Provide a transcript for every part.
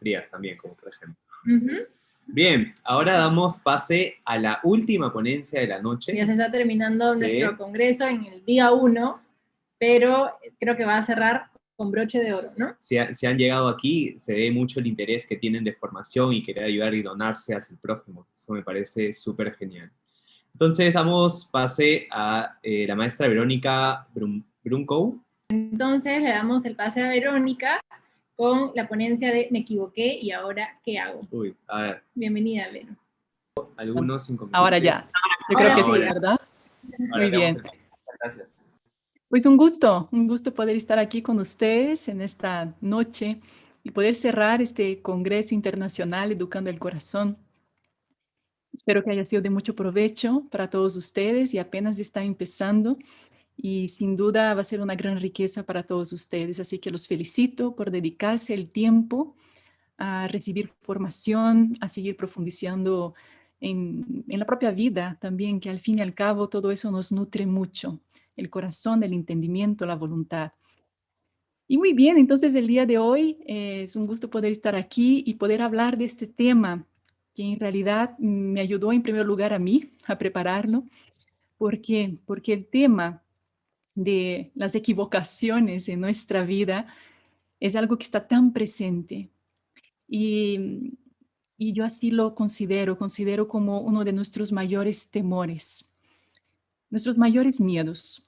maestrías también, como por ejemplo. Ujú. Bien, ahora damos pase a la última ponencia de la noche. Ya se está terminando Sí. nuestro congreso en el día 1, pero creo que va a cerrar con broche de oro, ¿no? Si han llegado aquí, se ve mucho el interés que tienen de formación y querer ayudar y donarse hacia el prójimo. Eso me parece súper genial. Entonces damos pase a la maestra Verónica Brunkow. Entonces le damos el pase a Verónica con la ponencia de Me equivoqué y ahora ¿qué hago? Uy, a ver. Bienvenida, Vero. Algunos inconvenientes. Ahora ya. Yo Ahora creo que sí. sí, ¿verdad? Ahora Muy bien. Gracias. Pues un gusto poder estar aquí con ustedes en esta noche y poder cerrar este Congreso Internacional Educando el Corazón. Espero que haya sido de mucho provecho para todos ustedes y apenas está empezando y sin duda va a ser una gran riqueza para todos ustedes. Así que los felicito por dedicarse el tiempo a recibir formación, a seguir profundizando en la propia vida también, que al fin y al cabo todo eso nos nutre mucho, el corazón, el entendimiento, la voluntad. Y muy bien, entonces el día de hoy es un gusto poder estar aquí y poder hablar de este tema que en realidad me ayudó en primer lugar a mí a prepararlo. ¿Por qué? Porque el tema de las equivocaciones en nuestra vida es algo que está tan presente. Y, y yo así lo considero como uno de nuestros mayores temores, nuestros mayores miedos.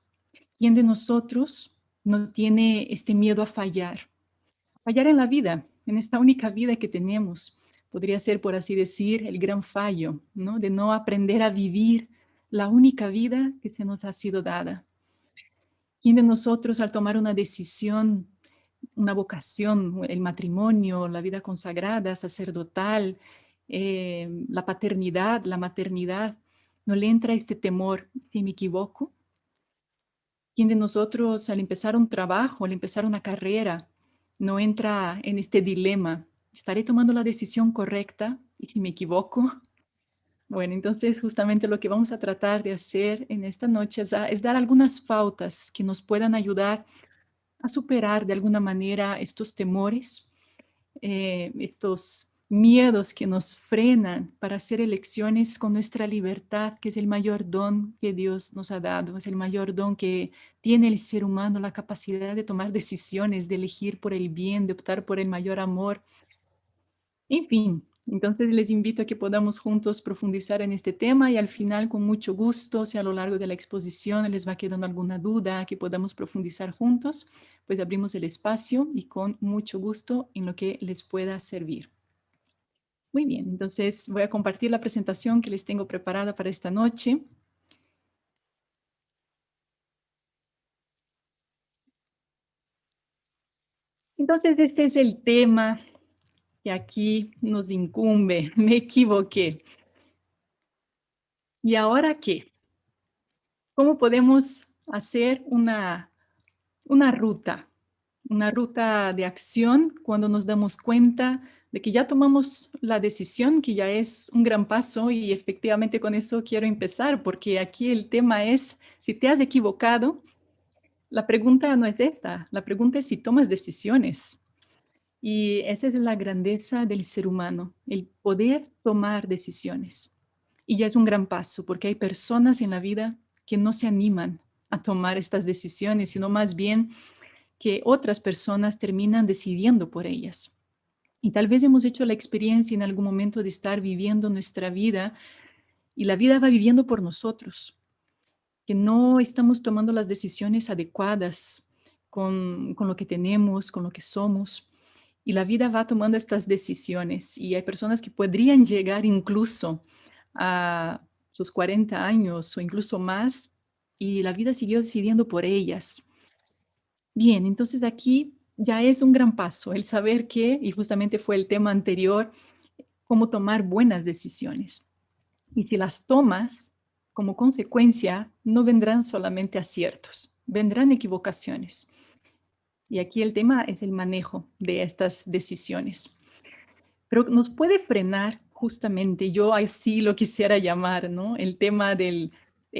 ¿Quién de nosotros no tiene este miedo a fallar? Fallar en la vida, en esta única vida que tenemos. Podría ser, por así decir, el gran fallo, ¿no? De no aprender a vivir la única vida que se nos ha sido dada. ¿Quién de nosotros al tomar una decisión, una vocación, el matrimonio, la vida consagrada, sacerdotal, la paternidad, la maternidad, no le entra este temor, si me equivoco? ¿Quién de nosotros al empezar un trabajo, al empezar una carrera, no entra en este dilema? ¿Estaré tomando la decisión correcta? ¿Y si me equivoco? Bueno, entonces justamente lo que vamos a tratar de hacer en esta noche es dar algunas pautas que nos puedan ayudar a superar de alguna manera estos temores, estos miedos que nos frenan para hacer elecciones con nuestra libertad, que es el mayor don que Dios nos ha dado, es el mayor don que tiene el ser humano, la capacidad de tomar decisiones, de elegir por el bien, de optar por el mayor amor. En fin, entonces les invito a que podamos juntos profundizar en este tema y al final con mucho gusto, si a lo largo de la exposición les va quedando alguna duda, que podamos profundizar juntos, pues abrimos el espacio y con mucho gusto en lo que les pueda servir. Muy bien, entonces voy a compartir la presentación que les tengo preparada para esta noche. Entonces este es el tema que aquí nos incumbe. Me equivoqué. ¿Y ahora qué? ¿Cómo podemos hacer una ruta de acción cuando nos damos cuenta de que ya tomamos la decisión, que ya es un gran paso y efectivamente con eso quiero empezar, porque aquí el tema es, si te has equivocado, la pregunta no es esta, la pregunta es si tomas decisiones. Y esa es la grandeza del ser humano, el poder tomar decisiones. Y ya es un gran paso, porque hay personas en la vida que no se animan a tomar estas decisiones, sino más bien que otras personas terminan decidiendo por ellas. Y tal vez hemos hecho la experiencia en algún momento de estar viviendo nuestra vida y la vida va viviendo por nosotros, que no estamos tomando las decisiones adecuadas con lo que tenemos, con lo que somos. Y la vida va tomando estas decisiones y hay personas que podrían llegar incluso a sus 40 años o incluso más y la vida siguió decidiendo por ellas. Bien, entonces aquí ya es un gran paso el saber que, y justamente fue el tema anterior, cómo tomar buenas decisiones. Y si las tomas, como consecuencia, no vendrán solamente aciertos, vendrán equivocaciones. Y aquí el tema es el manejo de estas decisiones. Pero nos puede frenar justamente, yo así lo quisiera llamar, ¿no? El tema del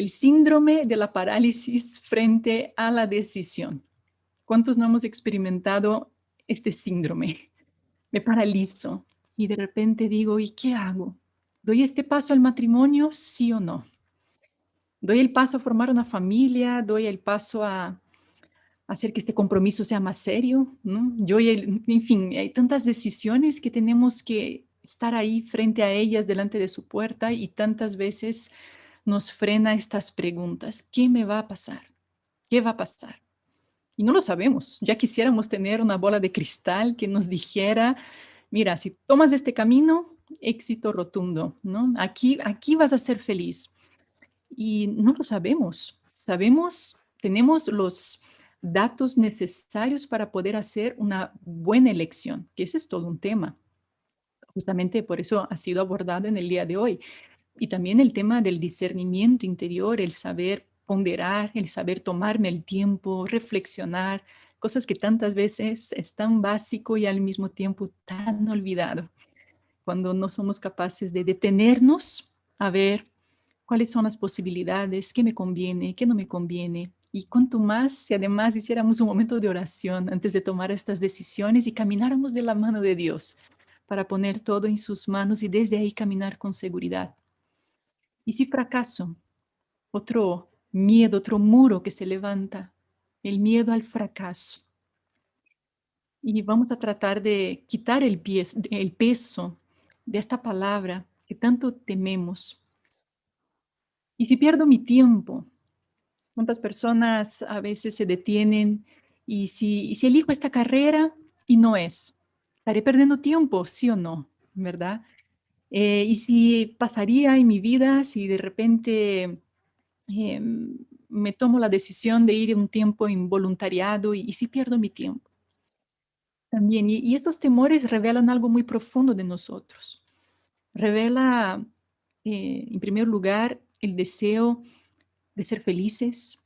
síndrome de la parálisis frente a la decisión. ¿Cuántos no hemos experimentado este síndrome? me paralizo y de repente digo, ¿y qué hago? ¿Doy este paso al matrimonio, sí o no? ¿Doy el paso a formar una familia? ¿Doy el paso a hacer que este compromiso sea más serio? ¿No? En fin, hay tantas decisiones que tenemos que estar ahí frente a ellas, delante de su puerta, y tantas veces nos frena estas preguntas. ¿Qué me va a pasar? ¿Qué va a pasar? Y no lo sabemos. Ya quisiéramos tener una bola de cristal que nos dijera, mira, si tomas este camino, éxito rotundo, ¿no? Aquí vas a ser feliz. Y no lo sabemos. Sabemos, tenemos los datos necesarios para poder hacer una buena elección, que ese es todo un tema. Justamente por eso ha sido abordado en el día de hoy. Y también el tema del discernimiento interior, el saber ponderar, el saber tomarme el tiempo, reflexionar, cosas que tantas veces es tan básico y al mismo tiempo tan olvidado, cuando no somos capaces de detenernos a ver cuáles son las posibilidades, qué me conviene, qué no me conviene. Y cuanto más, si además hiciéramos un momento de oración antes de tomar estas decisiones y camináramos de la mano de Dios para poner todo en sus manos y desde ahí caminar con seguridad. Y si fracaso, otro miedo, otro muro que se levanta, el miedo al fracaso. Y vamos a tratar de quitar el peso de esta palabra que tanto tememos. Y si pierdo mi tiempo, ¿cuántas personas a veces se detienen? Y si elijo esta carrera y no es, ¿estaré perdiendo tiempo, sí o no? ¿Verdad? Y si pasaría en mi vida, si de repente eh, me tomo la decisión de ir un tiempo en voluntariado y si pierdo mi tiempo también. Y estos temores revelan algo muy profundo de nosotros. Revela, en primer lugar, el deseo de ser felices,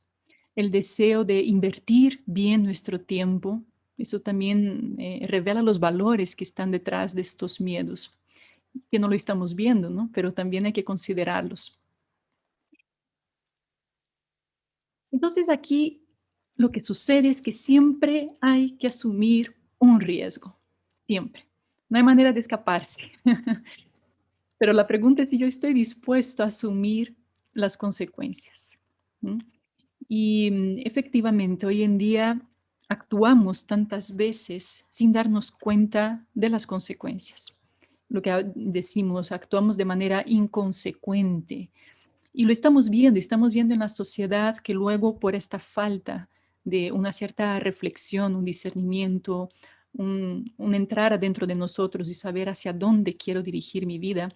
el deseo de invertir bien nuestro tiempo. Eso también revela los valores que están detrás de estos miedos, que no lo estamos viendo, ¿no? Pero también hay que considerarlos. Entonces aquí lo que sucede es que siempre hay que asumir un riesgo, siempre. No hay manera de escaparse. Pero la pregunta es si yo estoy dispuesto a asumir las consecuencias. ¿Mm? Y efectivamente, hoy en día actuamos tantas veces sin darnos cuenta de las consecuencias. Lo que decimos, actuamos de manera inconsecuente. Y lo estamos viendo en la sociedad que luego por esta falta de una cierta reflexión, un discernimiento, un entrar adentro de nosotros y saber hacia dónde quiero dirigir mi vida,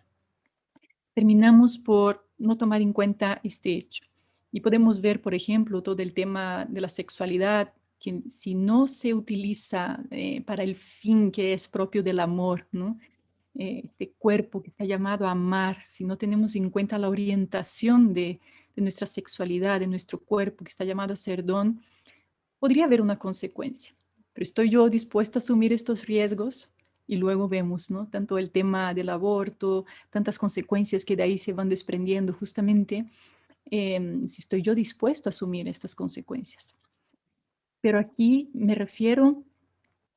terminamos por no tomar en cuenta este hecho. Y podemos ver, por ejemplo, todo el tema de la sexualidad, que si no se utiliza para el fin que es propio del amor, ¿no? Este cuerpo que está llamado a amar, si no tenemos en cuenta la orientación de nuestra sexualidad, de nuestro cuerpo que está llamado a ser don, podría haber una consecuencia. Pero estoy yo dispuesta a asumir estos riesgos y luego vemos, ¿no? Tanto el tema del aborto, tantas consecuencias que de ahí se van desprendiendo justamente, si estoy yo dispuesto a asumir estas consecuencias. Pero aquí me refiero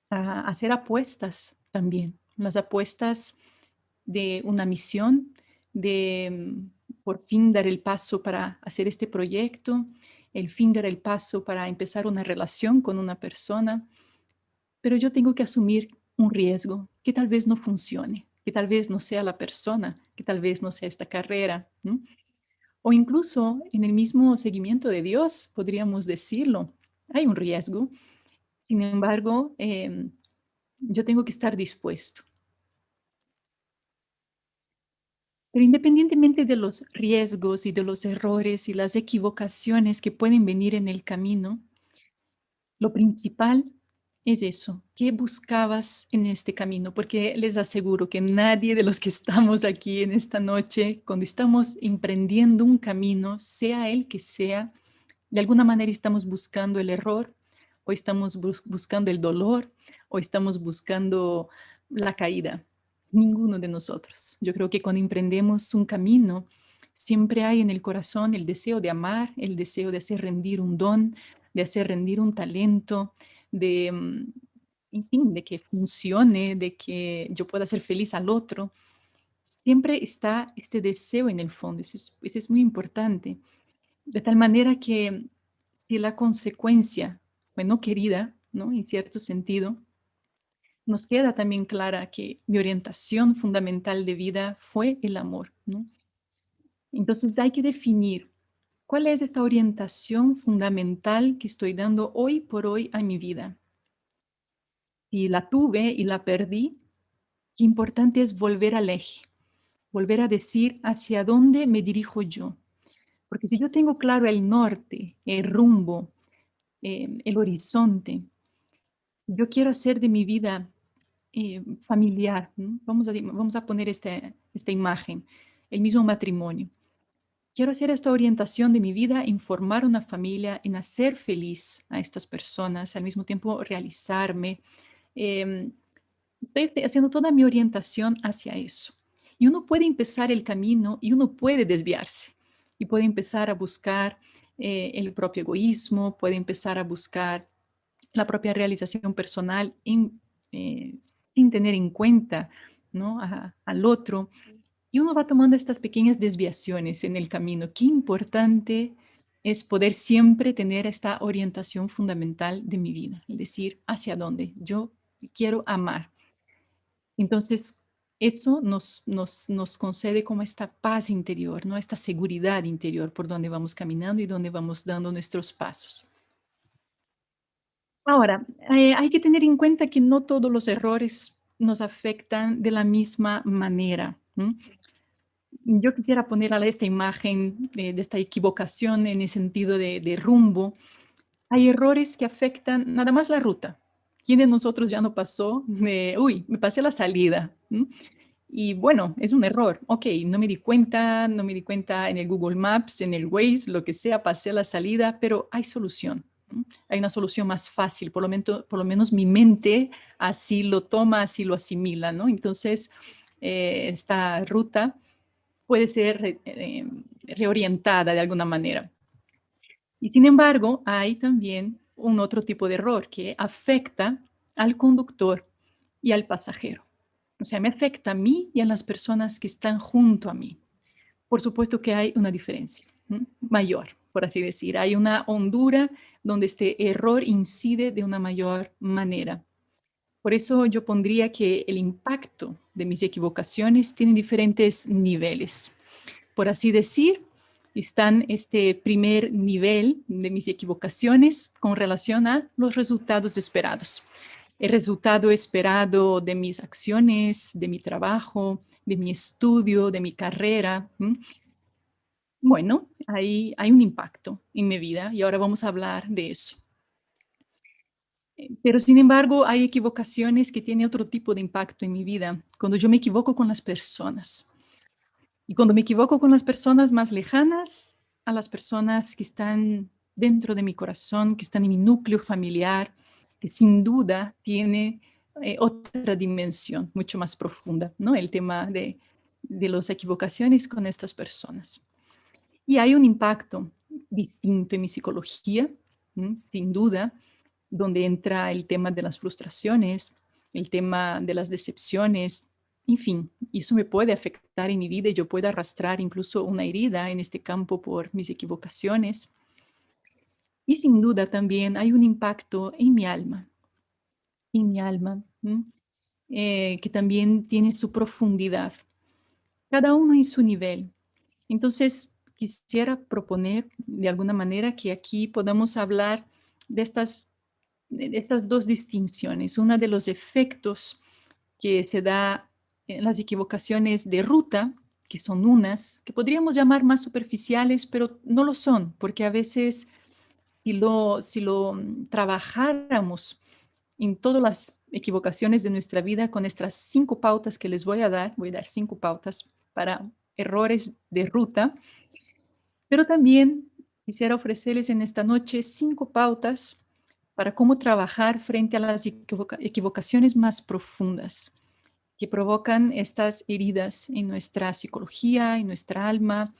a hacer apuestas también, las apuestas de una misión, de por fin dar el paso para hacer este proyecto, el fin dar el paso para empezar una relación con una persona, pero yo tengo que asumir un riesgo que tal vez no funcione, que tal vez no sea la persona, que tal vez no sea esta carrera, ¿no? O incluso en el mismo seguimiento de Dios, podríamos decirlo, hay un riesgo. Sin embargo, yo tengo que estar dispuesto. Pero independientemente de los riesgos y de los errores y las equivocaciones que pueden venir en el camino, lo principal es eso. ¿Qué buscabas en este camino? Porque les aseguro que nadie de los que estamos aquí en esta noche, cuando estamos emprendiendo un camino, sea el que sea, de alguna manera estamos buscando el error, o estamos buscando el dolor, o estamos buscando la caída. Ninguno de nosotros. Yo creo que cuando emprendemos un camino, siempre hay en el corazón el deseo de amar, el deseo de hacer rendir un don, de hacer rendir un talento, de en fin, de que funcione, de que yo pueda hacer feliz al otro. Siempre está este deseo en el fondo, eso es muy importante. De tal manera que si la consecuencia fue no querida, ¿no? En cierto sentido, nos queda también clara que mi orientación fundamental de vida fue el amor, ¿no? Entonces hay que definir cuál es esta orientación fundamental que estoy dando hoy por hoy a mi vida. Si la tuve y la perdí, qué importante es volver al eje, volver a decir hacia dónde me dirijo yo. Porque si yo tengo claro el norte, el rumbo, el horizonte, yo quiero hacer de mi vida familiar, ¿no? Vamos a poner esta imagen, el mismo matrimonio. Quiero hacer esta orientación de mi vida en formar una familia, en hacer feliz a estas personas, al mismo tiempo realizarme. Eh, Estoy haciendo toda mi orientación hacia eso. Y uno puede empezar el camino y uno puede desviarse. Y puede empezar a buscar el propio egoísmo, puede empezar a buscar la propia realización personal eh, sin tener en cuenta, ¿no? Al otro. Y uno va tomando estas pequeñas desviaciones en el camino. Qué importante es poder siempre tener esta orientación fundamental de mi vida, es decir, hacia dónde yo quiero amar. Entonces, eso nos concede como esta paz interior, ¿no? Esta seguridad interior por donde vamos caminando y donde vamos dando nuestros pasos. Ahora, hay que tener en cuenta que no todos los errores nos afectan de la misma manera. ¿M? Yo quisiera poner a esta imagen de esta equivocación en el sentido de rumbo. Hay errores que afectan nada más la ruta. ¿Quién de nosotros ya no pasó uy, me pasé la salida? ¿M? Y bueno, es un error. Ok, no me di cuenta en el Google Maps, en el Waze, lo que sea, pasé la salida, pero hay solución. Hay una solución más fácil, por lo menos mi mente así lo toma, así lo asimila, ¿no? Entonces, esta ruta puede ser reorientada de alguna manera. Y sin embargo, hay también un otro tipo de error que afecta al conductor y al pasajero. O sea, me afecta a mí y a las personas que están junto a mí. Por supuesto que hay una diferencia mayor, por así decir. Hay una hondura donde este error incide de una mayor manera. Por eso yo pondría que el impacto de mis equivocaciones tiene diferentes niveles. Por así decir, están este primer nivel de mis equivocaciones con relación a los resultados esperados. El resultado esperado de mis acciones, de mi trabajo, de mi estudio, de mi carrera. Bueno, hay un impacto en mi vida y ahora vamos a hablar de eso. Pero sin embargo, hay equivocaciones que tienen otro tipo de impacto en mi vida, cuando yo me equivoco con las personas. Y cuando me equivoco con las personas más lejanas, a las personas que están dentro de mi corazón, que están en mi núcleo familiar, que sin duda tiene otra dimensión mucho más profunda, ¿no? El tema de las equivocaciones con estas personas. Y hay un impacto distinto en mi psicología, sin duda, donde entra el tema de las frustraciones, el tema de las decepciones, en fin, y eso me puede afectar en mi vida y yo puedo arrastrar incluso una herida en este campo por mis equivocaciones. Y sin duda también hay un impacto en mi alma, que también tiene su profundidad, cada uno en su nivel. Entonces, quisiera proponer de alguna manera que aquí podamos hablar de estas dos distinciones. Una de los efectos que se da en las equivocaciones de ruta, que son unas, que podríamos llamar más superficiales, pero no lo son, porque a veces si lo trabajáramos en todas las equivocaciones de nuestra vida con estas 5 pautas que les voy a dar 5 pautas para errores de ruta, pero también quisiera ofrecerles en esta noche 5 pautas para cómo trabajar frente a las equivocaciones más profundas que provocan estas heridas en nuestra psicología, en nuestra alma,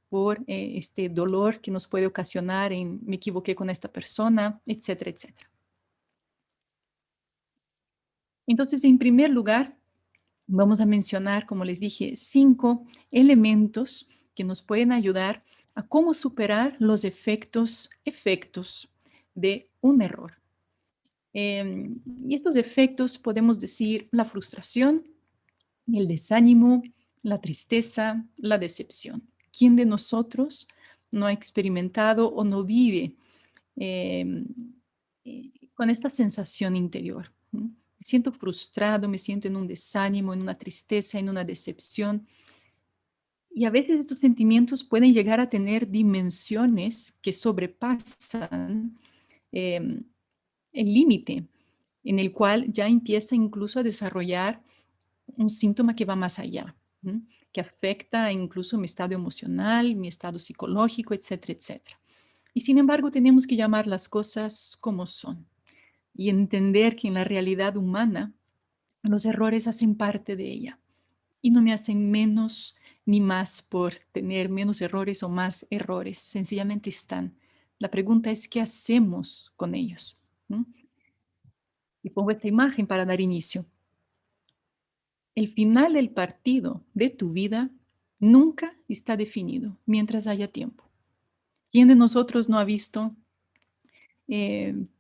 por este dolor que nos puede ocasionar en me equivoqué con esta persona, etcétera, etcétera. Entonces, en primer lugar, vamos a mencionar, como les dije, 5 elementos que nos pueden ayudar a cómo superar los efectos de un error. Y estos efectos podemos decir la frustración, el desánimo, la tristeza, la decepción. ¿Quién de nosotros no ha experimentado o no vive eh, con esta sensación interior? ¿Mm? Me siento frustrado, me siento en un desánimo, en una tristeza, en una decepción. Y a veces estos sentimientos pueden llegar a tener dimensiones que sobrepasan eh, el límite, en el cual ya empieza incluso a desarrollar un síntoma que va más allá, ¿m? Que afecta incluso mi estado emocional, mi estado psicológico, etcétera, etcétera. Y sin embargo, tenemos que llamar las cosas como son y entender que en la realidad humana los errores hacen parte de ella y no me hacen menos ni más por tener menos errores o más errores. Sencillamente están. La pregunta es, ¿qué hacemos con ellos? ¿M? Y pongo esta imagen para dar inicio. El final del partido de tu vida nunca está definido mientras haya tiempo. ¿Quién de nosotros no ha visto?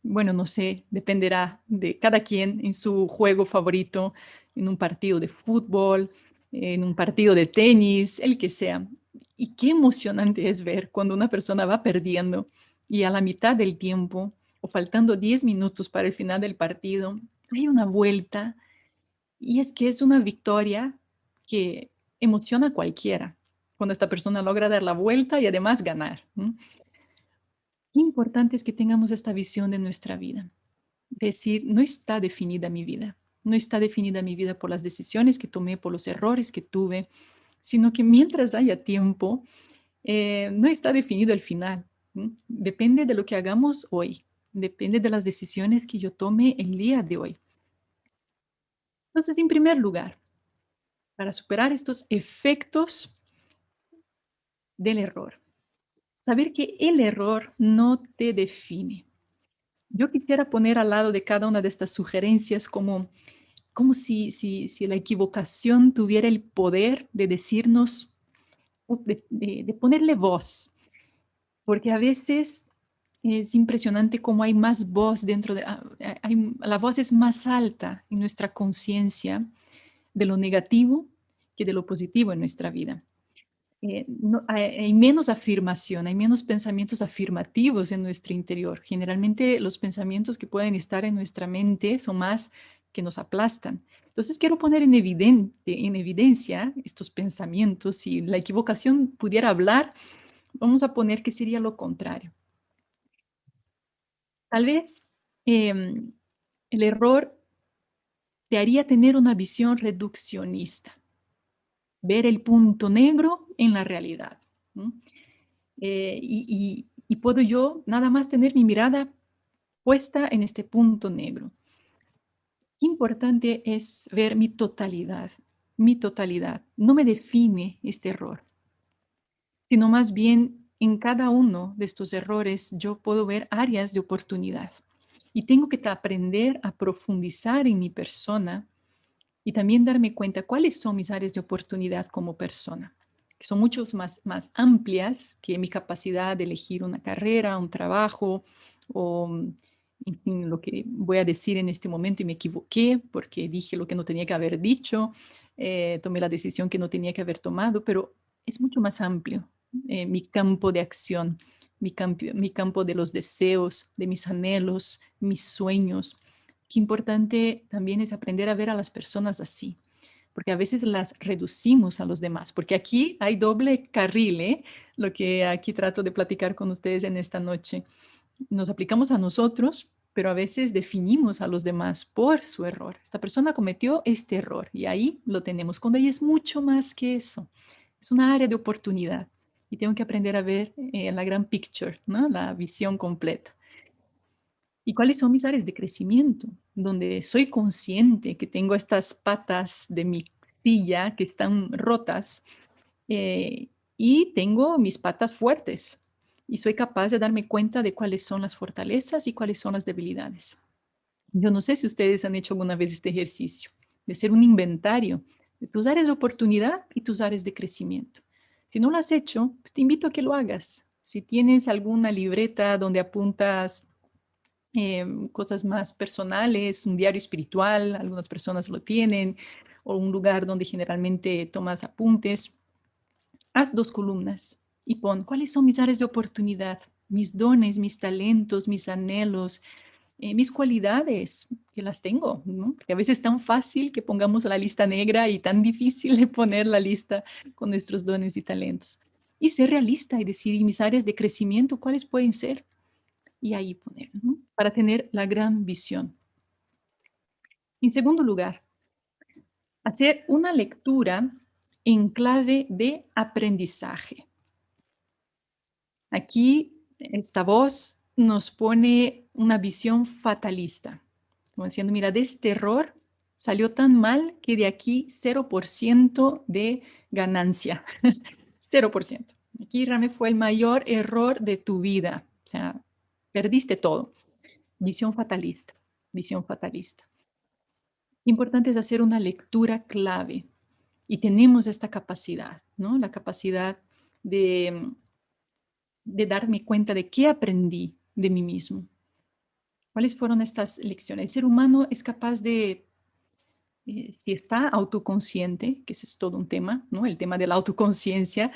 Bueno, no sé, dependerá de cada quien en su juego favorito, en un partido de fútbol, en un partido de tenis, el que sea. Y qué emocionante es ver cuando una persona va perdiendo y a la mitad del tiempo o faltando 10 minutos para el final del partido, hay una vuelta y es que es una victoria que emociona a cualquiera cuando esta persona logra dar la vuelta y además ganar. ¿M? Qué importante es que tengamos esta visión de nuestra vida. Decir, no está definida mi vida. No está definida mi vida por las decisiones que tomé, por los errores que tuve, sino que mientras haya tiempo, no está definido el final. ¿M? Depende de lo que hagamos hoy. Depende de las decisiones que yo tome el día de hoy. Entonces, en primer lugar, para superar estos efectos del error. Saber que el error no te define. Yo quisiera poner al lado de cada una de estas sugerencias como si la equivocación tuviera el poder de decirnos, de ponerle voz, porque a veces es impresionante cómo hay más voz dentro de, la voz es más alta en nuestra conciencia de lo negativo que de lo positivo en nuestra vida. Hay menos afirmación, hay menos pensamientos afirmativos en nuestro interior. Generalmente los pensamientos que pueden estar en nuestra mente son más que nos aplastan. Entonces quiero poner en evidencia estos pensamientos. Si la equivocación pudiera hablar, vamos a poner que sería lo contrario. Tal vez el error te haría tener una visión reduccionista, ver el punto negro en la realidad. ¿No? Y puedo yo nada más tener mi mirada puesta en este punto negro. Importante es ver mi totalidad. Mi totalidad no me define este error, sino más bien en cada uno de estos errores yo puedo ver áreas de oportunidad. Y tengo que aprender a profundizar en mi persona y también darme cuenta cuáles son mis áreas de oportunidad como persona, que son muchos más amplias que mi capacidad de elegir una carrera, un trabajo o, en fin, lo que voy a decir en este momento y me equivoqué porque dije lo que no tenía que haber dicho, tomé la decisión que no tenía que haber tomado, pero es mucho más amplio mi campo de acción, mi campo de los deseos, de mis anhelos, mis sueños. Qué importante también es aprender a ver a las personas así, porque a veces las reducimos a los demás, porque aquí hay doble carril, ¿eh? Lo que aquí trato de platicar con ustedes en esta noche. Nos aplicamos a nosotros, pero a veces definimos a los demás por su error. Esta persona cometió este error y ahí lo tenemos, cuando ahí es mucho más que eso. Es una área de oportunidad y tengo que aprender a ver la gran picture, ¿no? La visión completa. ¿Y cuáles son mis áreas de crecimiento? Donde soy consciente que tengo estas patas de mi silla que están rotas y tengo mis patas fuertes y soy capaz de darme cuenta de cuáles son las fortalezas y cuáles son las debilidades. Yo no sé si ustedes han hecho alguna vez este ejercicio, de hacer un inventario de tus áreas de oportunidad y tus áreas de crecimiento. Si no lo has hecho, pues te invito a que lo hagas. Si tienes alguna libreta donde apuntas cosas más personales, un diario espiritual, algunas personas lo tienen, o un lugar donde generalmente tomas apuntes, haz 2 columnas y pon cuáles son mis áreas de oportunidad, mis dones, mis talentos, mis anhelos, mis cualidades, que las tengo, ¿no? Porque a veces es tan fácil que pongamos la lista negra y tan difícil de poner la lista con nuestros dones y talentos. Y ser realista y decir, ¿y mis áreas de crecimiento cuáles pueden ser? Y ahí poner, ¿no? Para tener la gran visión. En segundo lugar, hacer una lectura en clave de aprendizaje. Aquí esta voz nos pone una visión fatalista, como diciendo, mira, de este error salió tan mal que de aquí 0% de ganancia, 0%. Aquí realmente fue el mayor error de tu vida, o sea, perdiste todo. Visión fatalista, visión fatalista. Importante es hacer una lectura clave y tenemos esta capacidad, ¿no? La capacidad de darme cuenta de qué aprendí de mí mismo. ¿Cuáles fueron estas lecciones? El ser humano es capaz de, si está autoconsciente, que ese es todo un tema, ¿no? El tema de la autoconciencia,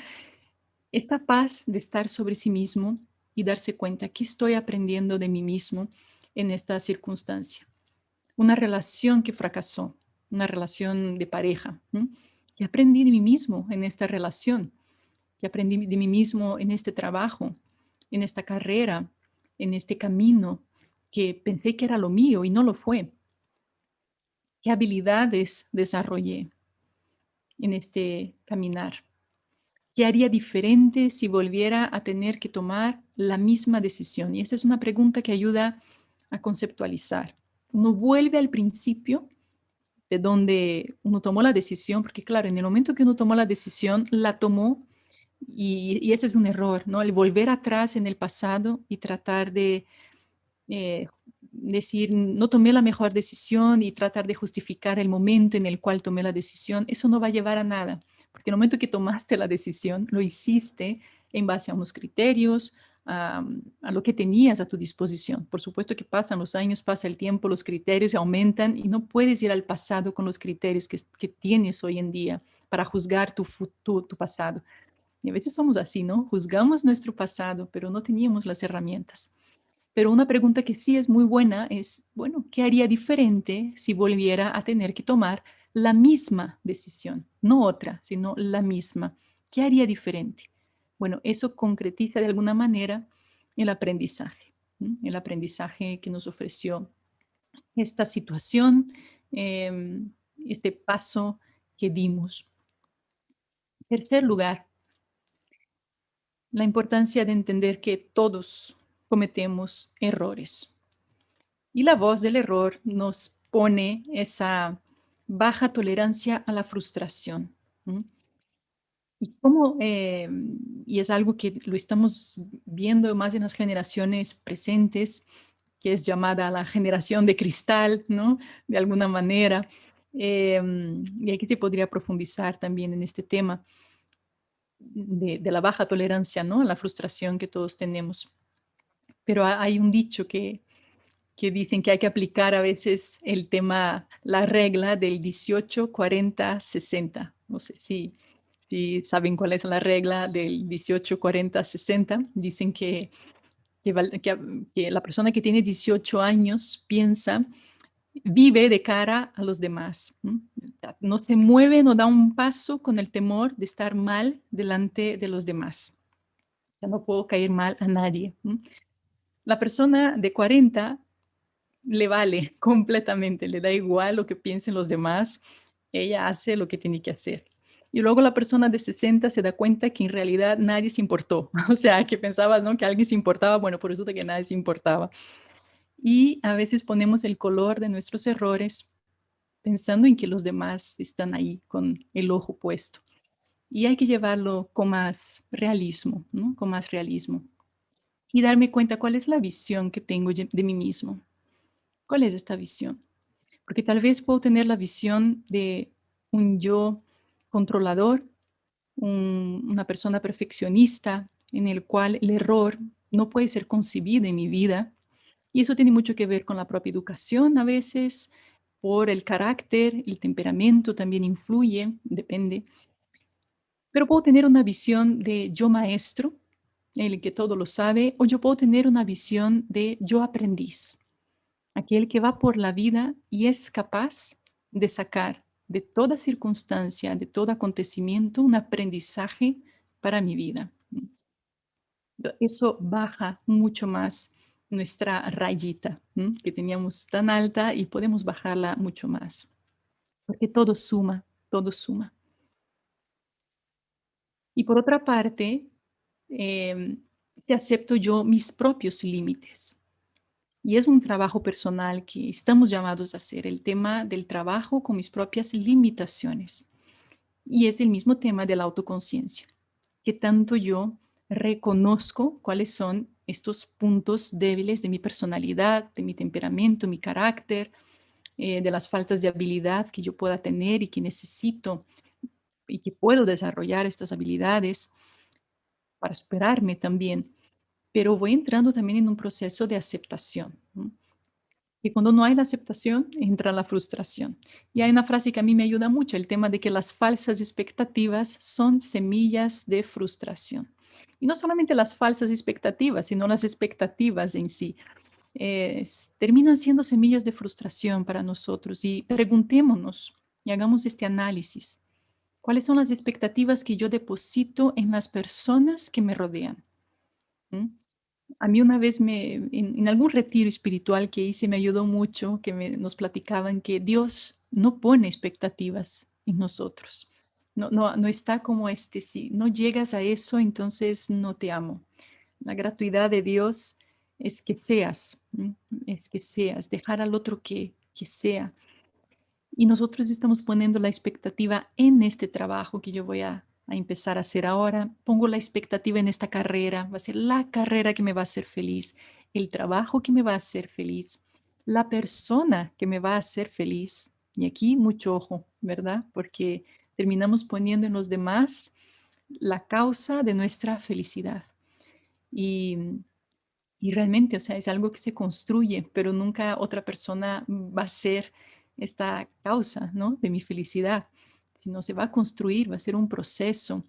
es capaz de estar sobre sí mismo y darse cuenta qué estoy aprendiendo de mí mismo en esta circunstancia. Una relación que fracasó, una relación de pareja. ¿Qué aprendí de mí mismo en esta relación? ¿Qué aprendí de mí mismo en este trabajo, en esta carrera, en este camino que pensé que era lo mío y no lo fue? ¿Qué habilidades desarrollé en este caminar? ¿Qué haría diferente si volviera a tener que tomar la misma decisión? Y esta es una pregunta que ayuda a conceptualizar. Uno vuelve al principio de donde uno tomó la decisión, porque claro, en el momento que uno tomó la decisión, la tomó y eso es un error, ¿no? El volver atrás en el pasado y tratar de decir, no tomé la mejor decisión y tratar de justificar el momento en el cual tomé la decisión, eso no va a llevar a nada, porque el momento que tomaste la decisión, lo hiciste en base a unos criterios, a lo que tenías a tu disposición. Por supuesto que pasan los años, pasa el tiempo, los criterios se aumentan y no puedes ir al pasado con los criterios que tienes hoy en día para juzgar tu pasado. Y a veces somos así, ¿no? Juzgamos nuestro pasado, pero no teníamos las herramientas. Pero una pregunta que sí es muy buena es, bueno, ¿qué haría diferente si volviera a tener que tomar la misma decisión? No otra, sino la misma. ¿Qué haría diferente? Bueno, eso concretiza de alguna manera el aprendizaje, ¿sí? El aprendizaje que nos ofreció esta situación, este paso que dimos. Tercer lugar, la importancia de entender que todos cometemos errores. Y la voz del error nos pone esa baja tolerancia a la frustración. Y, y es algo que lo estamos viendo más en las generaciones presentes, que es llamada la generación de cristal, ¿no? De alguna manera. Y aquí se podría profundizar también en este tema de la baja tolerancia, ¿no? A la frustración que todos tenemos. Pero hay un dicho que dicen que hay que aplicar a veces el tema, la regla del 18, 40, 60. No sé si saben cuál es la regla del 18, 40, 60. Dicen que la persona que tiene 18 años piensa, vive de cara a los demás. No se mueve, no da un paso con el temor de estar mal delante de los demás. Ya no puedo caer mal a nadie. La persona de 40 le vale completamente, le da igual lo que piensen los demás, ella hace lo que tiene que hacer. Y luego la persona de 60 se da cuenta que en realidad nadie se importó, o sea, que pensabas, ¿no? Que alguien se importaba, bueno, por eso de que nadie se importaba. Y a veces ponemos el color de nuestros errores pensando en que los demás están ahí con el ojo puesto. Y hay que llevarlo con más realismo, ¿no? Con más realismo. Y darme cuenta cuál es la visión que tengo de mí mismo. ¿Cuál es esta visión? Porque tal vez puedo tener la visión de un yo controlador, una persona perfeccionista en el cual el error no puede ser concebido en mi vida. Y eso tiene mucho que ver con la propia educación a veces, por el carácter, el temperamento también influye, depende. Pero puedo tener una visión de yo maestro, el que todo lo sabe, o yo puedo tener una visión de yo aprendiz, aquel que va por la vida y es capaz de sacar de toda circunstancia, de todo acontecimiento, un aprendizaje para mi vida. Eso baja mucho más nuestra rayita, que teníamos tan alta y podemos bajarla mucho más, porque todo suma, todo suma. Y por otra parte, si acepto yo mis propios límites. Y es un trabajo personal que estamos llamados a hacer, el tema del trabajo con mis propias limitaciones. Y es el mismo tema de la autoconciencia, que tanto yo reconozco cuáles son estos puntos débiles de mi personalidad, de mi temperamento, mi carácter, de las faltas de habilidad que yo pueda tener y que necesito y que puedo desarrollar estas habilidades para superarme también. Pero voy entrando también en un proceso de aceptación, ¿no? Y cuando no hay la aceptación, entra la frustración. Y hay una frase que a mí me ayuda mucho, el tema de que las falsas expectativas son semillas de frustración. Y no solamente las falsas expectativas, sino las expectativas en sí. Terminan siendo semillas de frustración para nosotros. Y preguntémonos y hagamos este análisis. ¿Cuáles son las expectativas que yo deposito en las personas que me rodean? ¿Mm? A mí una vez en algún retiro espiritual que hice me ayudó mucho, que nos platicaban que Dios no pone expectativas en nosotros. No está como si no llegas a eso, entonces no te amo. La gratuidad de Dios es que seas, es que seas, dejar al otro que sea. Y nosotros estamos poniendo la expectativa en este trabajo que yo voy a empezar a hacer ahora. Pongo la expectativa en esta carrera. Va a ser la carrera que me va a hacer feliz, el trabajo que me va a hacer feliz, la persona que me va a hacer feliz. Y aquí mucho ojo, ¿verdad? Porque terminamos poniendo en los demás la causa de nuestra felicidad. Y, y realmente, o sea, es algo que se construye, pero nunca otra persona va a ser esta causa, ¿no? De mi felicidad, sino se va a construir, va a ser un proceso.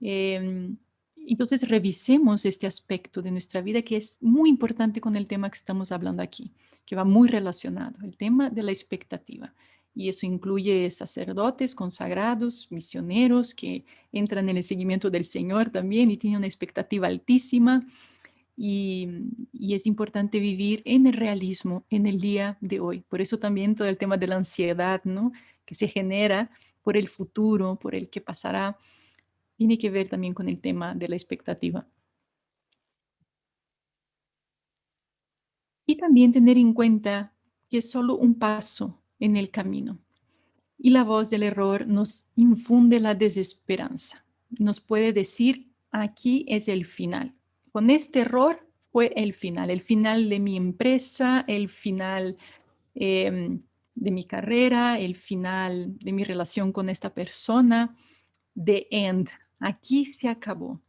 Em, entonces, revisemos este aspecto de nuestra vida que es muy importante con el tema que estamos hablando aquí, que va muy relacionado, el tema de la expectativa. Y eso incluye sacerdotes, consagrados, misioneros que entran en el seguimiento del Señor también y tienen una expectativa altísima. Y es importante vivir en el realismo en el día de hoy. Por eso también todo el tema de la ansiedad, ¿no? Que se genera por el futuro, por el que pasará, tiene que ver también con el tema de la expectativa. Y también tener en cuenta que es solo un paso en el camino. Y la voz del error nos infunde la desesperanza. Nos puede decir, aquí es el final. Con este error fue el final de mi empresa, el final de mi carrera, el final de mi relación con esta persona. The end. Aquí se acabó.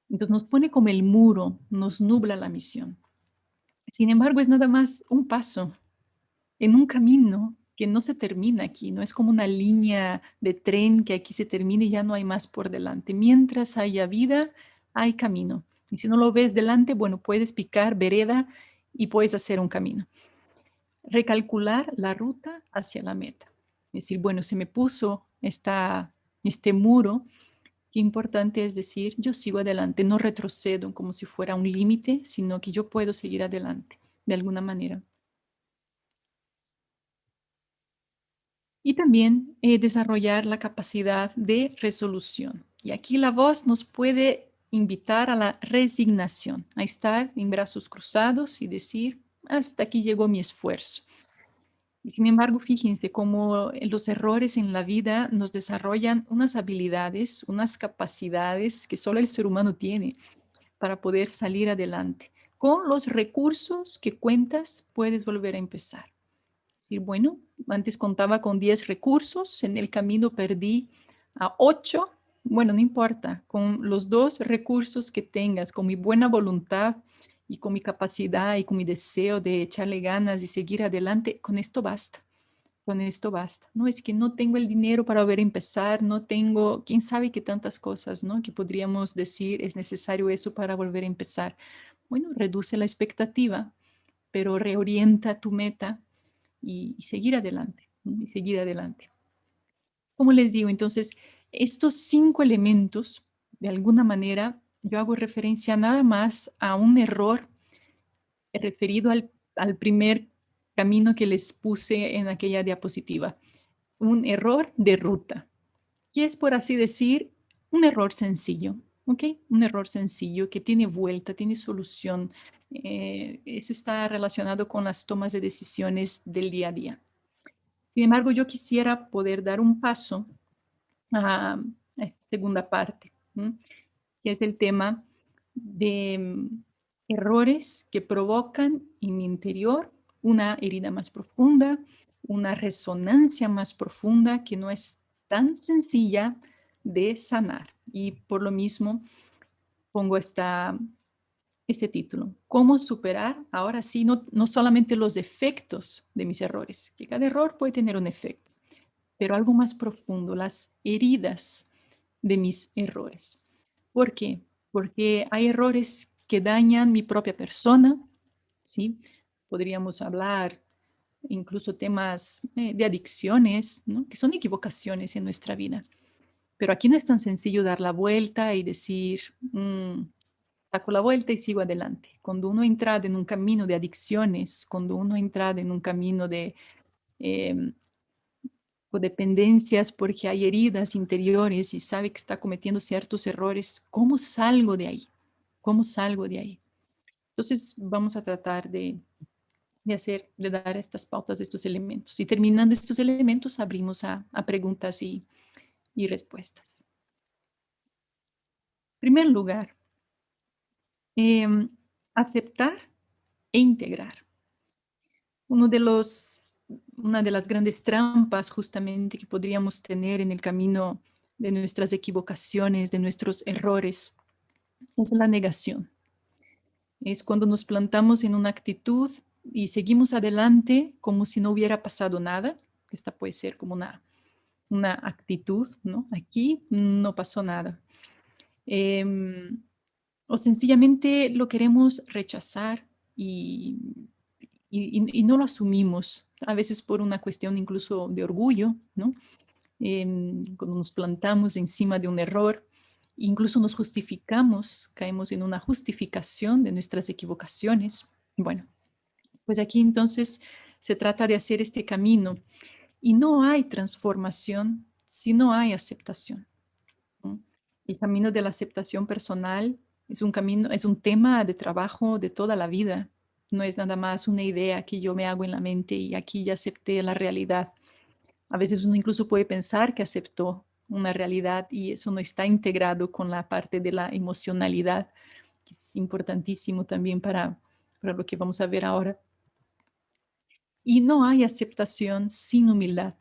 Entonces nos pone como el muro, nos nubla la misión. Sin embargo, es nada más un paso en un camino que no se termina aquí, no es como una línea de tren que aquí se termina y ya no hay más por delante. Mientras haya vida, hay camino. Y si no lo ves delante, bueno, puedes picar vereda y puedes hacer un camino. Recalcular la ruta hacia la meta. Es decir, bueno, se me puso este muro, qué importante es decir, yo sigo adelante, no retrocedo como si fuera un límite, sino que yo puedo seguir adelante de alguna manera. Y también desarrollar la capacidad de resolución. Y aquí la voz nos puede invitar a la resignación, a estar en brazos cruzados y decir, hasta aquí llegó mi esfuerzo. Y sin embargo, fíjense cómo los errores en la vida nos desarrollan unas habilidades, unas capacidades que solo el ser humano tiene para poder salir adelante. con los recursos que cuentas, puedes volver a empezar. Es decir, bueno, antes contaba con 10 recursos, en el camino perdí a 8. Bueno, no importa, con los 2 recursos que tengas, con mi buena voluntad y con mi capacidad y con mi deseo de echarle ganas y seguir adelante, con esto basta. Con esto basta. No es que no tengo el dinero para volver a empezar, no tengo, quién sabe qué tantas cosas, ¿no? Que podríamos decir, es necesario eso para volver a empezar. Bueno, reduce la expectativa, pero reorienta tu meta y seguir adelante, ¿no? Y seguir adelante. Como les digo, entonces, estos 5 elementos, de alguna manera, yo hago referencia nada más a un error referido al primer camino que les puse en aquella diapositiva. Un error de ruta, que es, por así decir, un error sencillo, ¿ok? Un error sencillo que tiene vuelta, tiene solución. Eso está relacionado con las tomas de decisiones del día a día. Sin embargo, yo quisiera poder dar un paso a esta segunda parte, ¿m? Que es el tema de errores que provocan en mi interior una herida más profunda, una resonancia más profunda que no es tan sencilla de sanar. Y por lo mismo pongo este título, ¿cómo superar ahora sí no solamente los efectos de mis errores? Que cada error puede tener un efecto, pero algo más profundo, las heridas de mis errores. ¿Por qué? Porque hay errores que dañan mi propia persona, ¿sí? Podríamos hablar incluso temas de adicciones, ¿no? Que son equivocaciones en nuestra vida. Pero aquí no es tan sencillo dar la vuelta y decir, saco la vuelta y sigo adelante. Cuando uno ha entrado en un camino de adicciones, cuando uno ha entrado en un camino de eh, codependencias porque hay heridas interiores y sabe que está cometiendo ciertos errores, ¿cómo salgo de ahí? ¿Cómo salgo de ahí? Entonces vamos a tratar de dar estas pautas de estos elementos. Y terminando estos elementos, abrimos a preguntas y respuestas. En primer lugar, aceptar e integrar. Una de las grandes trampas justamente que podríamos tener en el camino de nuestras equivocaciones, de nuestros errores, es la negación. Es cuando nos plantamos en una actitud y seguimos adelante como si no hubiera pasado nada. Esta puede ser como una actitud, ¿no? Aquí no pasó nada. O sencillamente lo queremos rechazar y no lo asumimos, a veces por una cuestión incluso de orgullo, ¿no? Cuando nos plantamos encima de un error, incluso nos justificamos, caemos en una justificación de nuestras equivocaciones. Bueno, pues aquí entonces se trata de hacer este camino y no hay transformación si no hay aceptación, ¿no? El camino de la aceptación personal es un camino, es un tema de trabajo de toda la vida. No es nada más una idea que yo me hago en la mente y aquí ya acepté la realidad. A veces uno incluso puede pensar que aceptó una realidad y eso no está integrado con la parte de la emocionalidad, que es importantísimo también para lo que vamos a ver ahora. Y no hay aceptación sin humildad.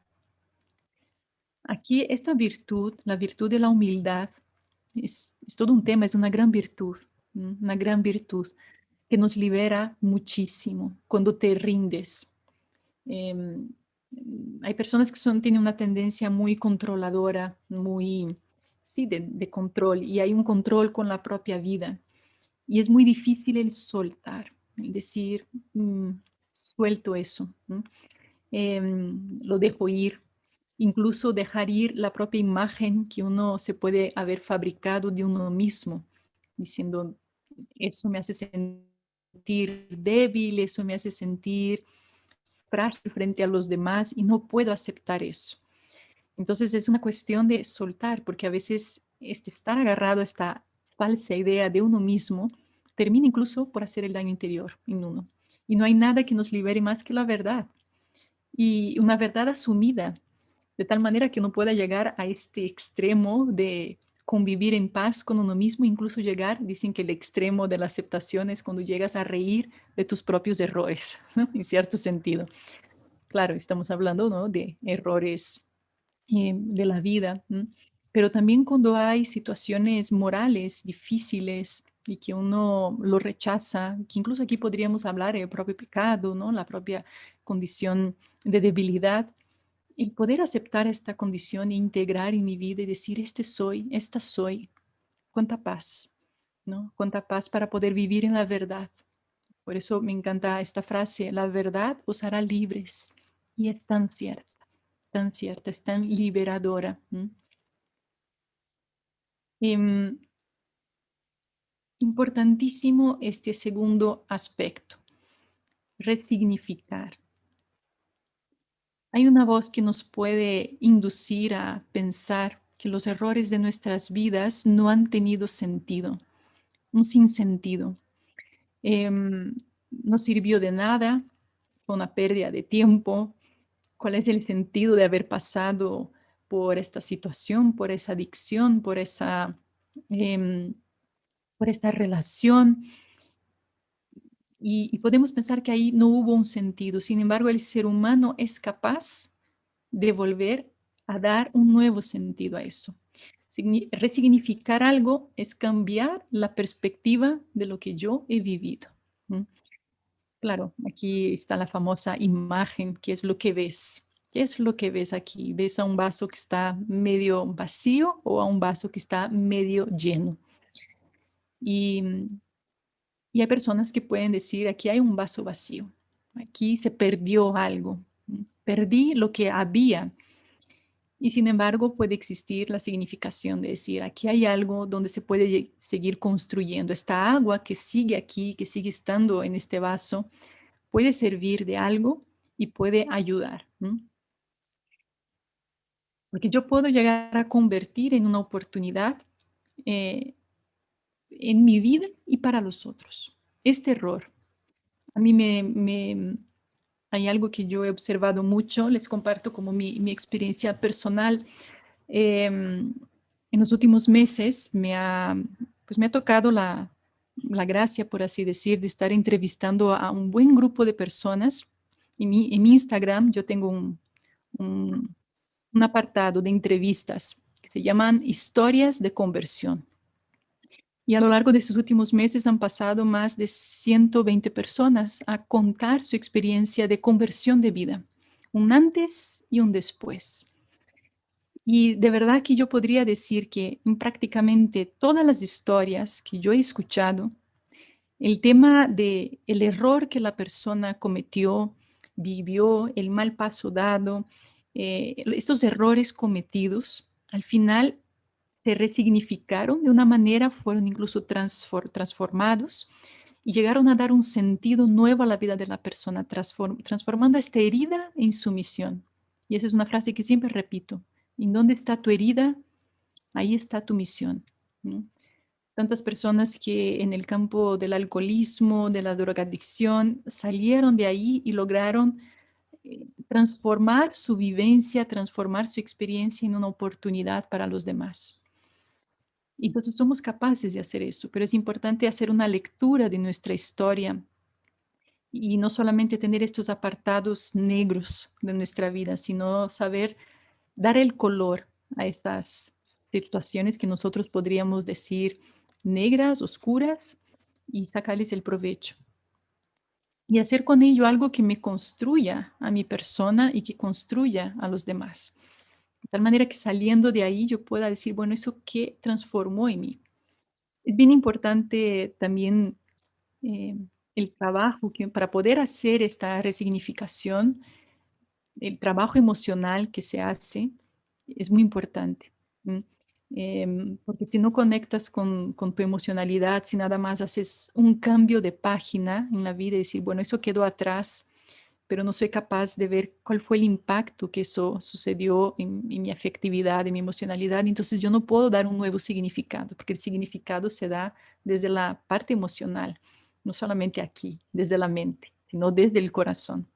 Aquí esta virtud, la virtud de la humildad, es todo un tema, es una gran virtud que nos libera muchísimo cuando te rindes. Eh, Hay personas que tienen una tendencia muy controladora, muy, sí, de control, y hay un control con la propia vida. Y es muy difícil el soltar, el decir, suelto eso, ¿no? Lo dejo ir, incluso dejar ir la propia imagen que uno se puede haber fabricado de uno mismo, diciendo, eso me hace sentir débil, eso me hace sentir frágil frente a los demás y no puedo aceptar eso. Entonces es una cuestión de soltar, porque a veces estar agarrado a esta falsa idea de uno mismo termina incluso por hacer el daño interior en uno. Y no hay nada que nos libere más que la verdad. Y una verdad asumida, de tal manera que no pueda llegar a este extremo de convivir en paz con uno mismo, incluso llegar, dicen que el extremo de la aceptación es cuando llegas a reír de tus propios errores, ¿no? En cierto sentido. Claro, estamos hablando, ¿no?, de errores de la vida, ¿m? Pero también cuando hay situaciones morales difíciles y que uno lo rechaza, que incluso aquí podríamos hablar del propio pecado, ¿no?, la propia condición de debilidad, el poder aceptar esta condición e integrar en mi vida y decir, este soy, esta soy, cuánta paz, ¿no? Cuánta paz para poder vivir en la verdad. Por eso me encanta esta frase, la verdad os hará libres. Y es tan cierta, es tan liberadora. Em, Importantísimo este segundo aspecto, resignificar. Hay una voz que nos puede inducir a pensar que los errores de nuestras vidas no han tenido sentido, un sinsentido. No sirvió de nada, fue una pérdida de tiempo. ¿Cuál es el sentido de haber pasado por esta situación, por esa adicción, em, por esta relación? Y podemos pensar que ahí no hubo un sentido. Sin embargo, el ser humano es capaz de volver a dar un nuevo sentido a eso. Resignificar algo es cambiar la perspectiva de lo que yo he vivido. Claro, aquí está la famosa imagen, ¿qué es lo que ves? ¿Qué es lo que ves aquí? ¿Ves a un vaso que está medio vacío o a un vaso que está medio lleno? Y, y hay personas que pueden decir, aquí hay un vaso vacío, aquí se perdió algo, perdí lo que había. Y sin embargo puede existir la significación de decir, aquí hay algo donde se puede seguir construyendo. Esta agua que sigue aquí, que sigue estando en este vaso, puede servir de algo y puede ayudar. Porque yo puedo llegar a convertir en una oportunidad eh, en mi vida y para los otros. Este error, a mí hay algo que yo he observado mucho, les comparto como mi experiencia personal. En los últimos meses pues me ha tocado la gracia, por así decir, de estar entrevistando a un buen grupo de personas. En mi Instagram yo tengo un, un apartado de entrevistas que se llaman Historias de Conversión. Y a lo largo de estos últimos meses han pasado más de 120 personas a contar su experiencia de conversión de vida, un antes y un después. Y de verdad que yo podría decir que en prácticamente todas las historias que yo he escuchado, el tema de el error que la persona cometió, vivió, el mal paso dado, estos errores cometidos, al final se resignificaron de una manera, fueron incluso transformados y llegaron a dar un sentido nuevo a la vida de la persona, transformando esta herida en su misión. Y esa es una frase que siempre repito. ¿En dónde está tu herida? Ahí está tu misión, ¿no? Tantas personas que en el campo del alcoholismo, de la drogadicción, salieron de ahí y lograron transformar su vivencia, transformar su experiencia en una oportunidad para los demás. Y entonces somos capaces de hacer eso, pero es importante hacer una lectura de nuestra historia y no solamente tener estos apartados negros de nuestra vida, sino saber dar el color a estas situaciones que nosotros podríamos decir negras, oscuras, y sacarles el provecho. Y hacer con ello algo que me construya a mi persona y que construya a los demás. De tal manera que saliendo de ahí yo pueda decir, bueno, ¿eso qué transformó en mí? Es bien importante también eh, el trabajo que, para poder hacer esta resignificación, el trabajo emocional que se hace es muy importante. Porque si no conectas con tu emocionalidad, si nada más haces un cambio de página en la vida y decir, bueno, eso quedó atrás, pero no soy capaz de ver cuál fue el impacto que eso sucedió en mi afectividad, en mi emocionalidad, entonces yo no puedo dar un nuevo significado, porque el significado se da desde la parte emocional, no solamente aquí, desde la mente, sino desde el corazón.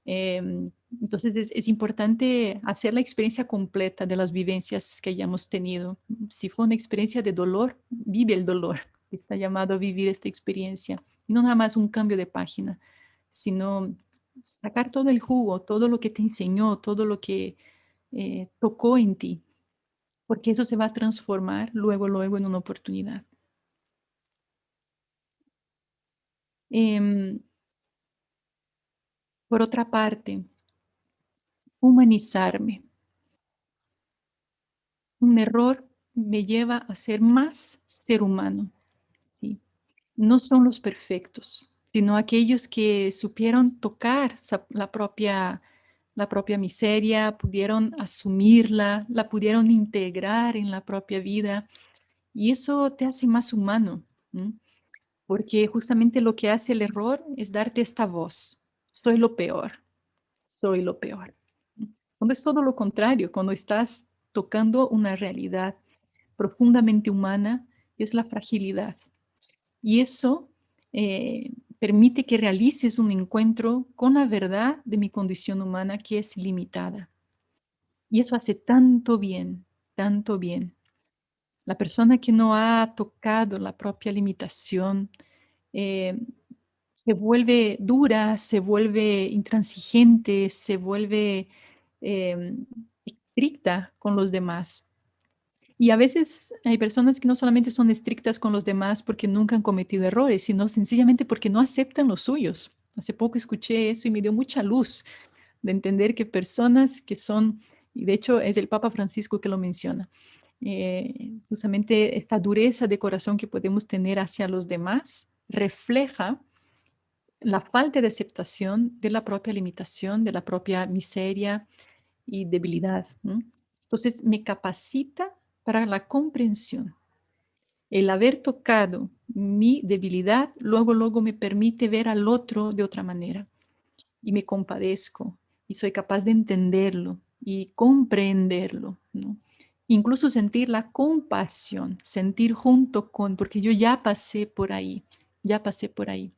Entonces es importante hacer la experiencia completa de las vivencias que hayamos tenido. si fue una experiencia de dolor, vive el dolor. Está llamado a vivir esta experiencia. Y no nada más un cambio de página, sino sacar todo el jugo, todo lo que te enseñó, todo lo que tocó en ti, porque eso se va a transformar luego en una oportunidad. Por otra parte, humanizarme. Un error me lleva a ser más ser humano, ¿sí? No son los perfectos, sino aquellos que supieron tocar la propia miseria, pudieron asumirla, la pudieron integrar en la propia vida. Y eso te hace más humano, ¿no? Porque justamente lo que hace el error es darte esta voz. Soy lo peor, soy lo peor. Cuando es todo lo contrario, cuando estás tocando una realidad profundamente humana, es la fragilidad. Y eso permite que realices un encuentro con la verdad de mi condición humana que es limitada. Y eso hace tanto bien, tanto bien. La persona que no ha tocado la propia limitación eh, se vuelve dura, se vuelve intransigente, se vuelve eh, estricta con los demás. Y a veces hay personas que no solamente son estrictas con los demás porque nunca han cometido errores, sino sencillamente porque no aceptan los suyos. Hace poco escuché eso y me dio mucha luz de entender que personas que son, y de hecho es el Papa Francisco que lo menciona, justamente esta dureza de corazón que podemos tener hacia los demás refleja la falta de aceptación de la propia limitación, de la propia miseria y debilidad, ¿no? Entonces me capacita para la comprensión. El haber tocado mi debilidad, luego me permite ver al otro de otra manera y me compadezco y soy capaz de entenderlo y comprenderlo, ¿no? Incluso sentir la compasión, sentir junto con, porque yo ya pasé por ahí, ya pasé por ahí.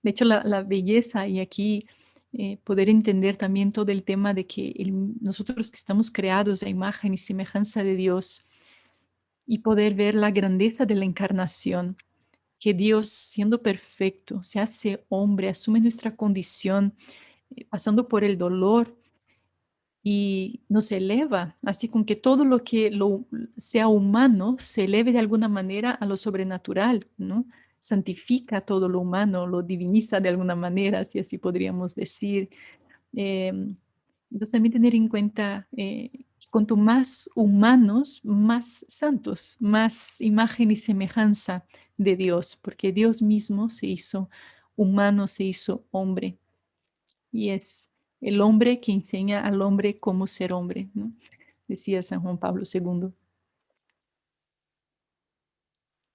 De hecho, la belleza y aquí poder entender también todo el tema de que nosotros que estamos creados a imagen y semejanza de Dios y poder ver la grandeza de la encarnación, que Dios siendo perfecto se hace hombre, asume nuestra condición, pasando por el dolor y nos eleva, así con que todo lo que sea humano se eleve de alguna manera a lo sobrenatural, ¿no? Santifica todo lo humano, lo diviniza de alguna manera, si así podríamos decir. Eh, entonces también tener en cuenta que cuanto más humanos, más santos, más imagen y semejanza de Dios, porque Dios mismo se hizo humano, se hizo hombre y es el hombre que enseña al hombre cómo ser hombre, ¿no? Decía San Juan Pablo II.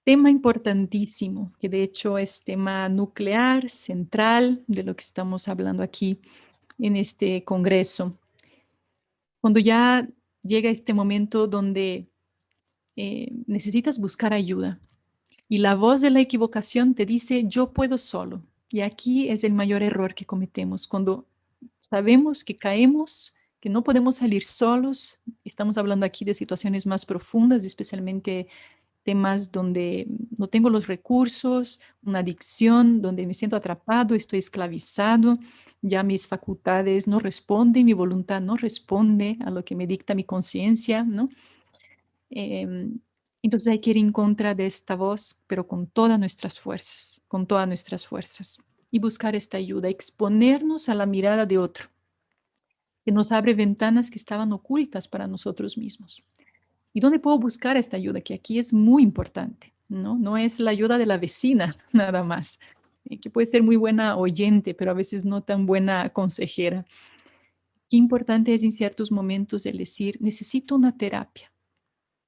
Tema importantísimo, que de hecho es tema nuclear, central de lo que estamos hablando aquí en este congreso. Cuando ya llega este momento donde necesitas buscar ayuda y la voz de la equivocación te dice, yo puedo solo. Y aquí es el mayor error que cometemos, cuando sabemos que caemos, que no podemos salir solos. Estamos hablando aquí de situaciones más profundas, especialmente temas donde no tengo los recursos, una adicción, donde me siento atrapado, estoy esclavizado, ya mis facultades no responden, mi voluntad no responde a lo que me dicta mi conciencia, ¿no? Entonces hay que ir en contra de esta voz, pero con todas nuestras fuerzas, con todas nuestras fuerzas. Y buscar esta ayuda, exponernos a la mirada de otro, que nos abre ventanas que estaban ocultas para nosotros mismos. ¿Y dónde puedo buscar esta ayuda? Que aquí es muy importante, ¿no? No es la ayuda de la vecina, nada más, que puede ser muy buena oyente, pero a veces no tan buena consejera. Qué importante es en ciertos momentos el decir, necesito una terapia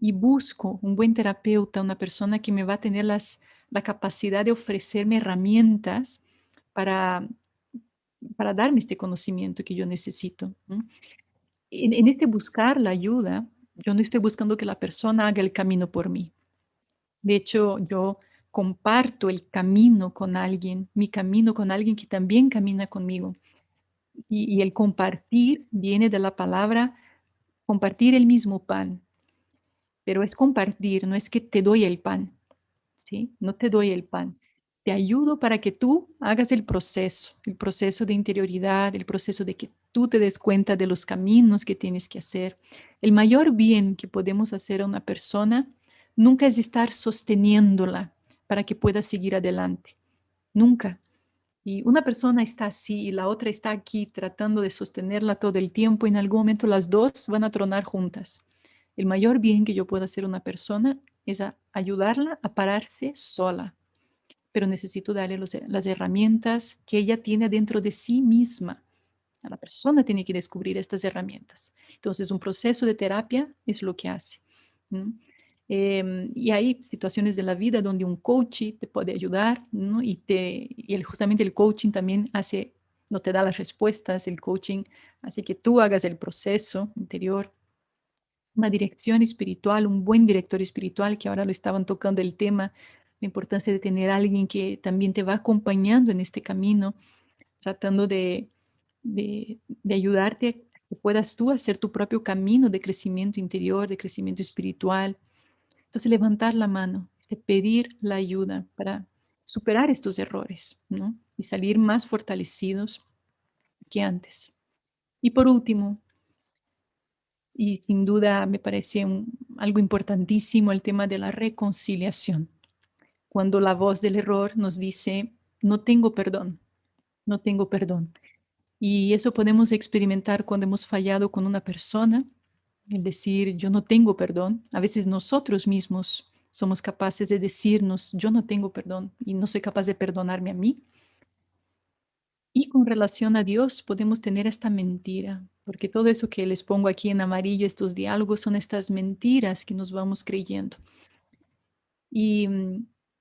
y busco un buen terapeuta, una persona que me va a tener la capacidad de ofrecerme herramientas para, para darme este conocimiento que yo necesito, ¿no? En este buscar la ayuda, yo no estoy buscando que la persona haga el camino por mí. De hecho, yo comparto el camino con alguien, mi camino con alguien que también camina conmigo. Y el compartir viene de la palabra compartir el mismo pan. pero es compartir, no es que te doy el pan, ¿sí? No te doy el pan. Te ayudo para que tú hagas el proceso de interioridad, el proceso de que tú te des cuenta de los caminos que tienes que hacer. El mayor bien que podemos hacer a una persona nunca es estar sosteniéndola para que pueda seguir adelante. Nunca. Y una persona está así y la otra está aquí tratando de sostenerla todo el tiempo. En algún momento las dos van a tronar juntas. El mayor bien que yo puedo hacer a una persona es ayudarla a pararse sola, pero necesito darle las herramientas que ella tiene dentro de sí misma. A la persona tiene que descubrir estas herramientas. Entonces, un proceso de terapia es lo que hace. ¿No? Y hay situaciones de la vida donde un coach te puede ayudar, ¿no? Justamente el coaching también no te da las respuestas, el coaching hace que tú hagas el proceso interior. Una dirección espiritual, un buen director espiritual, que ahora lo estaban tocando el tema, la importancia de tener a alguien que también te va acompañando en este camino, tratando de ayudarte a que puedas tú hacer tu propio camino de crecimiento interior, de crecimiento espiritual. Entonces, levantar la mano, pedir la ayuda para superar estos errores, ¿no? Y salir más fortalecidos que antes. Y por último, y sin duda me parece algo importantísimo el tema de la reconciliación. Cuando la voz del error nos dice, no tengo perdón, no tengo perdón. Y eso podemos experimentar cuando hemos fallado con una persona, el decir, yo no tengo perdón. A veces nosotros mismos somos capaces de decirnos, yo no tengo perdón y no soy capaz de perdonarme a mí. Y con relación a Dios podemos tener esta mentira, porque todo eso que les pongo aquí en amarillo, estos diálogos, son estas mentiras que nos vamos creyendo. Y,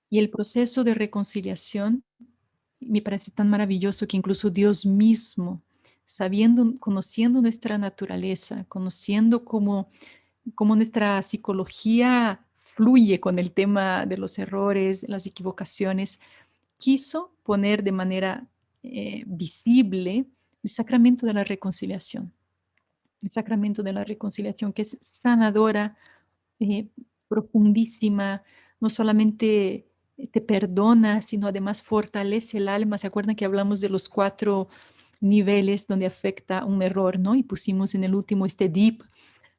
y el proceso de reconciliación me parece tan maravilloso que incluso Dios mismo, conociendo nuestra naturaleza, conociendo cómo nuestra psicología fluye con el tema de los errores, las equivocaciones, quiso poner de manera visible el sacramento de la reconciliación. El sacramento de la reconciliación que es sanadora, eh, profundísima, no solamente te perdona, sino además fortalece el alma. ¿Se acuerdan que hablamos de los 4 niveles donde afecta un error, ¿no? Y pusimos en el último este deep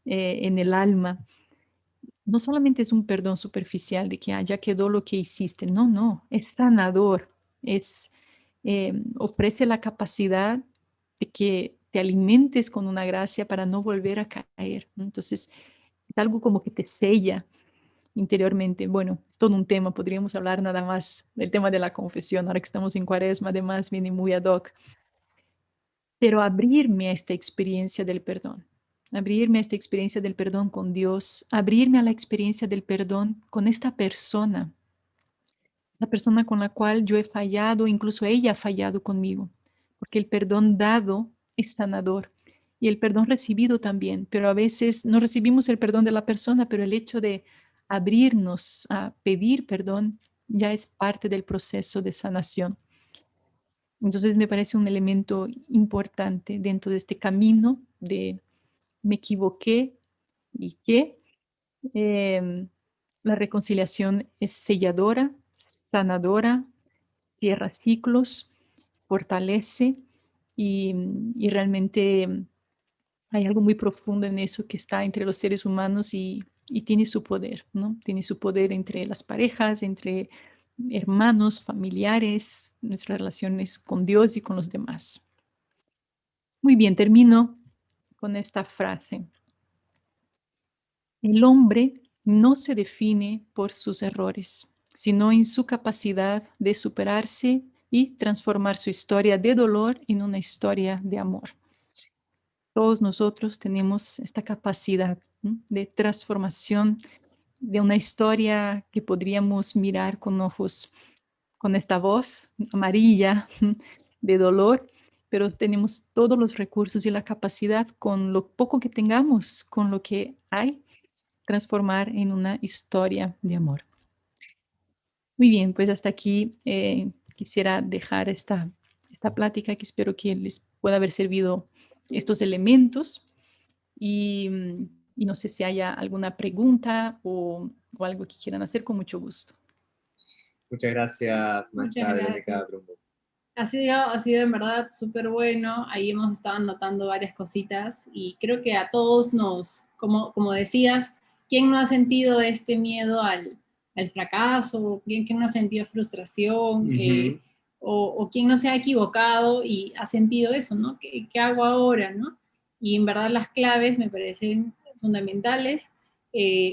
en el alma. No solamente es un perdón superficial de que ya quedó lo que hiciste, no, no, es sanador, ofrece la capacidad de que te alimentes con una gracia para no volver a caer. Entonces, es algo como que te sella interiormente. Bueno, es todo un tema, podríamos hablar nada más del tema de la confesión, ahora que estamos en Cuaresma, además viene muy ad hoc. Pero abrirme a esta experiencia del perdón, abrirme a esta experiencia del perdón con Dios, abrirme a la experiencia del perdón con esta persona, la persona con la cual yo he fallado, incluso ella ha fallado conmigo, porque el perdón dado es sanador y el perdón recibido también, pero a veces no recibimos el perdón de la persona, pero el hecho de abrirnos a pedir perdón ya es parte del proceso de sanación. Entonces me parece un elemento importante dentro de este camino de me equivoqué y que em, la reconciliación es selladora, sanadora, cierra ciclos, fortalece y realmente hay algo muy profundo en eso que está entre los seres humanos y tiene su poder, ¿no? Tiene su poder entre las parejas, entre hermanos, familiares, nuestras relaciones con Dios y con los demás. Muy bien, termino con esta frase. El hombre no se define por sus errores, sino en su capacidad de superarse y transformar su historia de dolor en una historia de amor. Todos nosotros tenemos esta capacidad, ¿no?, de transformación de una historia que podríamos mirar con ojos, con esta voz amarilla de dolor, pero tenemos todos los recursos y la capacidad con lo poco que tengamos, con lo que hay, transformar en una historia de amor. Muy bien, pues hasta aquí quisiera dejar esta plática que espero que les pueda haber servido estos elementos y Y no sé si haya alguna pregunta o algo que quieran hacer, con mucho gusto. Muchas gracias, Muchas maestra Verónica gracias. Brumbo. Ha sido en verdad súper bueno. Ahí hemos estado anotando varias cositas y creo que a todos nos, como decías, ¿quién no ha sentido este miedo al fracaso? ¿Quién no ha sentido frustración? Ujú. O quién no se ha equivocado y ha sentido eso, ¿no? ¿Qué hago ahora, no? Y en verdad las claves me parecen fundamentales.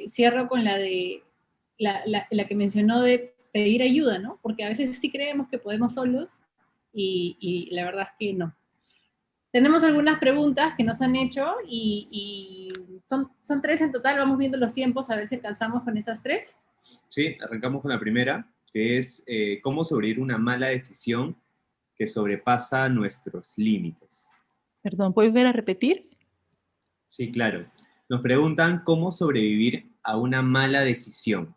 Cierro con la que mencionó de pedir ayuda, ¿no? Porque a veces sí creemos que podemos solos y la verdad es que no. Tenemos algunas preguntas que nos han hecho y son tres en total. Vamos viendo los tiempos a ver si alcanzamos con esas tres. Sí, arrancamos con la primera, que es cómo sobrevivir una mala decisión que sobrepasa nuestros límites. Perdón, ¿puedes volver a repetir? Sí, claro. Nos preguntan cómo sobrevivir a una mala decisión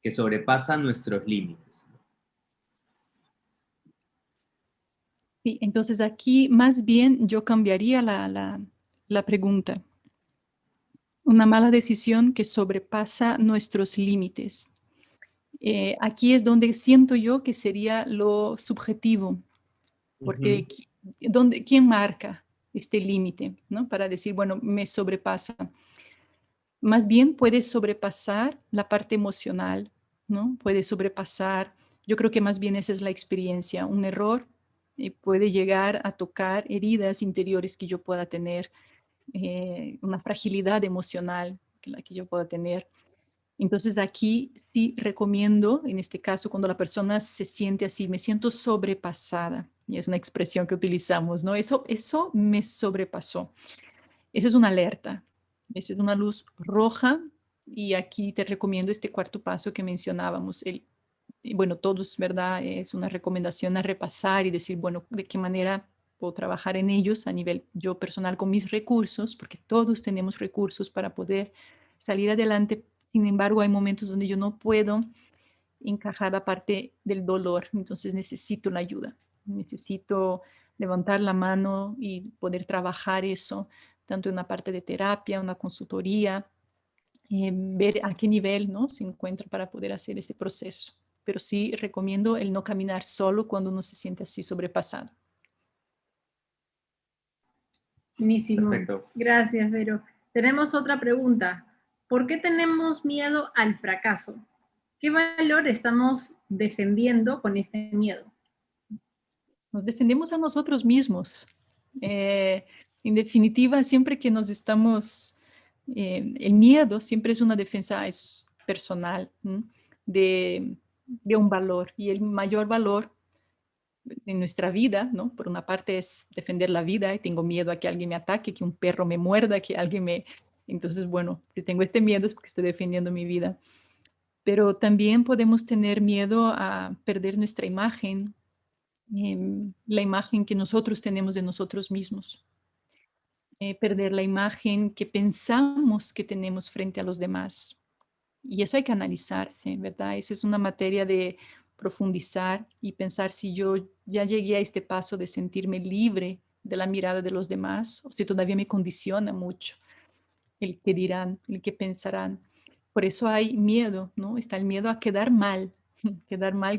que sobrepasa nuestros límites. Sí, entonces aquí más bien yo cambiaría la pregunta. Una mala decisión que sobrepasa nuestros límites. Aquí es donde siento yo que sería lo subjetivo, Ujú, porque ¿quién marca este límite, ¿no? Para decir, bueno, me sobrepasa. Más bien puede sobrepasar la parte emocional, ¿no? Puede sobrepasar, yo creo que más bien esa es la experiencia. Un error puede llegar a tocar heridas interiores que yo pueda tener, una fragilidad emocional que la que yo pueda tener. Entonces aquí sí recomiendo, en este caso, cuando la persona se siente así, me siento sobrepasada, y es una expresión que utilizamos, ¿no? Eso me sobrepasó. Esa es una alerta, esa es una luz roja, y aquí te recomiendo este cuarto paso que mencionábamos. Y bueno, todos, ¿verdad? Es una recomendación a repasar y decir, bueno, ¿de qué manera puedo trabajar en ellos a nivel yo personal con mis recursos? Porque todos tenemos recursos para poder salir adelante. Sin embargo, hay momentos donde yo no puedo encajar la parte del dolor, entonces necesito la ayuda, necesito levantar la mano y poder trabajar eso, tanto en una parte de terapia, una consultoría, ver a qué nivel, ¿no?, se encuentra para poder hacer este proceso. Pero sí recomiendo el no caminar solo cuando uno se siente así sobrepasado. Buenísimo. perfecto. Gracias, Vero. Tenemos otra pregunta. ¿Por qué tenemos miedo al fracaso? ¿Qué valor estamos defendiendo con este miedo? Nos defendemos a nosotros mismos. Eh, en definitiva, siempre que nos estamos, el miedo siempre es una defensa es personal, ¿m? de un valor. Y el mayor valor en nuestra vida, ¿no? Por una parte es defender la vida y tengo miedo a que alguien me ataque, que un perro me muerda, que alguien me... Entonces, bueno, si tengo este miedo es porque estoy defendiendo mi vida. Pero también podemos tener miedo a perder nuestra imagen, la imagen que nosotros tenemos de nosotros mismos, perder la imagen que pensamos que tenemos frente a los demás. Y eso hay que analizarse, ¿verdad? Eso es una materia de profundizar y pensar si yo ya llegué a este paso de sentirme libre de la mirada de los demás o si todavía me condiciona mucho el que dirán, el que pensarán. Por eso hay miedo, ¿no? Está el miedo a quedar mal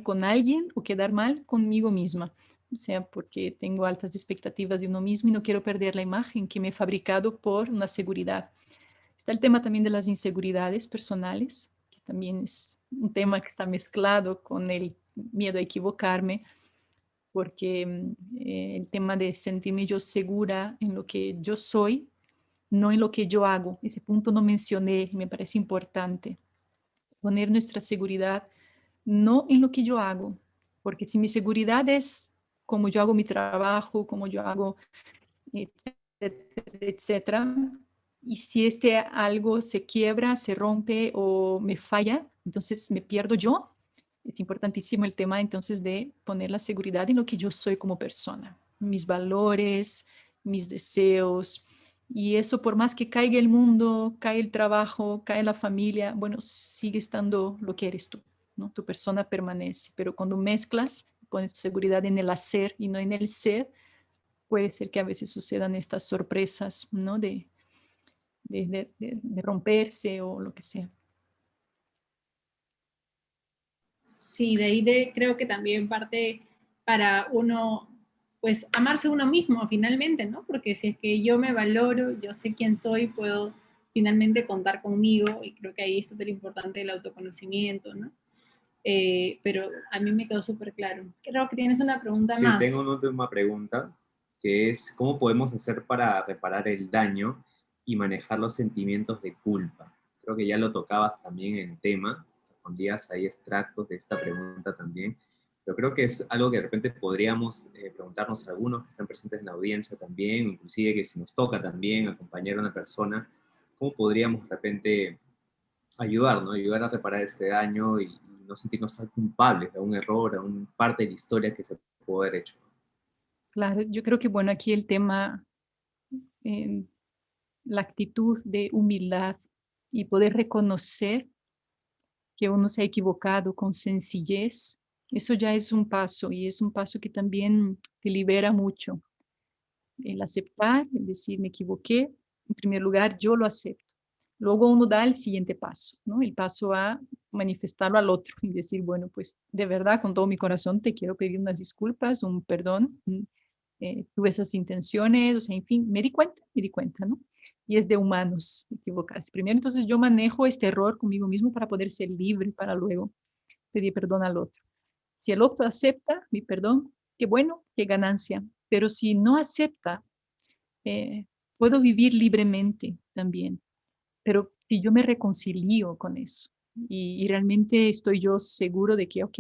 con alguien o quedar mal conmigo misma. O sea, porque tengo altas expectativas de uno mismo y no quiero perder la imagen que me he fabricado por una seguridad. Está el tema también de las inseguridades personales, que también es un tema que está mezclado con el miedo a equivocarme, porque el tema de sentirme yo segura en lo que yo soy, no en lo que yo hago. Ese punto no mencioné y me parece importante. Poner nuestra seguridad no en lo que yo hago, porque si mi seguridad es como yo hago mi trabajo, como yo hago, etcétera, etcétera, y si este algo se quiebra, se rompe o me falla, entonces me pierdo yo. Es importantísimo el tema entonces de poner la seguridad en lo que yo soy como persona, mis valores, mis deseos. Y eso, por más que caiga el mundo, cae el trabajo, cae la familia, bueno, sigue estando lo que eres tú, ¿no? Tu persona permanece. Pero cuando mezclas, pones tu seguridad en el hacer y no en el ser, puede ser que a veces sucedan estas sorpresas, ¿no? de romperse o lo que sea. Sí, de ahí creo que también parte para uno, pues amarse uno mismo finalmente, ¿no? Porque si es que yo me valoro, yo sé quién soy, puedo finalmente contar conmigo, y creo que ahí es súper importante el autoconocimiento, ¿no? Pero a mí me quedó súper claro. Creo que tienes una pregunta Sí, más. tengo una última pregunta, que es, ¿cómo podemos hacer para reparar el daño y manejar los sentimientos de culpa? Creo que ya lo tocabas también en el tema, respondías ahí extractos de esta pregunta también, pero creo que es algo que de repente podríamos preguntarnos a algunos que están presentes en la audiencia también, inclusive que si nos toca también acompañar a una persona, ¿cómo podríamos de repente ayudar, ¿no? Ayudar a reparar este daño y no sentirnos tan culpables de un error, a una parte de la historia que se pudo haber hecho? Claro, yo creo que bueno, aquí el tema, la actitud de humildad y poder reconocer que uno se ha equivocado con sencillez, eso ya es un paso y es un paso que también te libera mucho. El aceptar, el decir me equivoqué, en primer lugar yo lo acepto. Luego uno da el siguiente paso, ¿no? El paso a manifestarlo al otro y decir, bueno, pues de verdad, con todo mi corazón te quiero pedir unas disculpas, un perdón, tuve esas intenciones, o sea, en fin, me di cuenta, ¿no? Y es de humanos equivocarse. Primero, entonces yo manejo este error conmigo mismo para poder ser libre, para luego pedir perdón al otro. Si el otro acepta mi perdón, qué bueno, qué ganancia. Pero si no acepta, eh, puedo vivir libremente también. Pero si yo me reconcilio con eso y realmente estoy yo seguro de que, ok,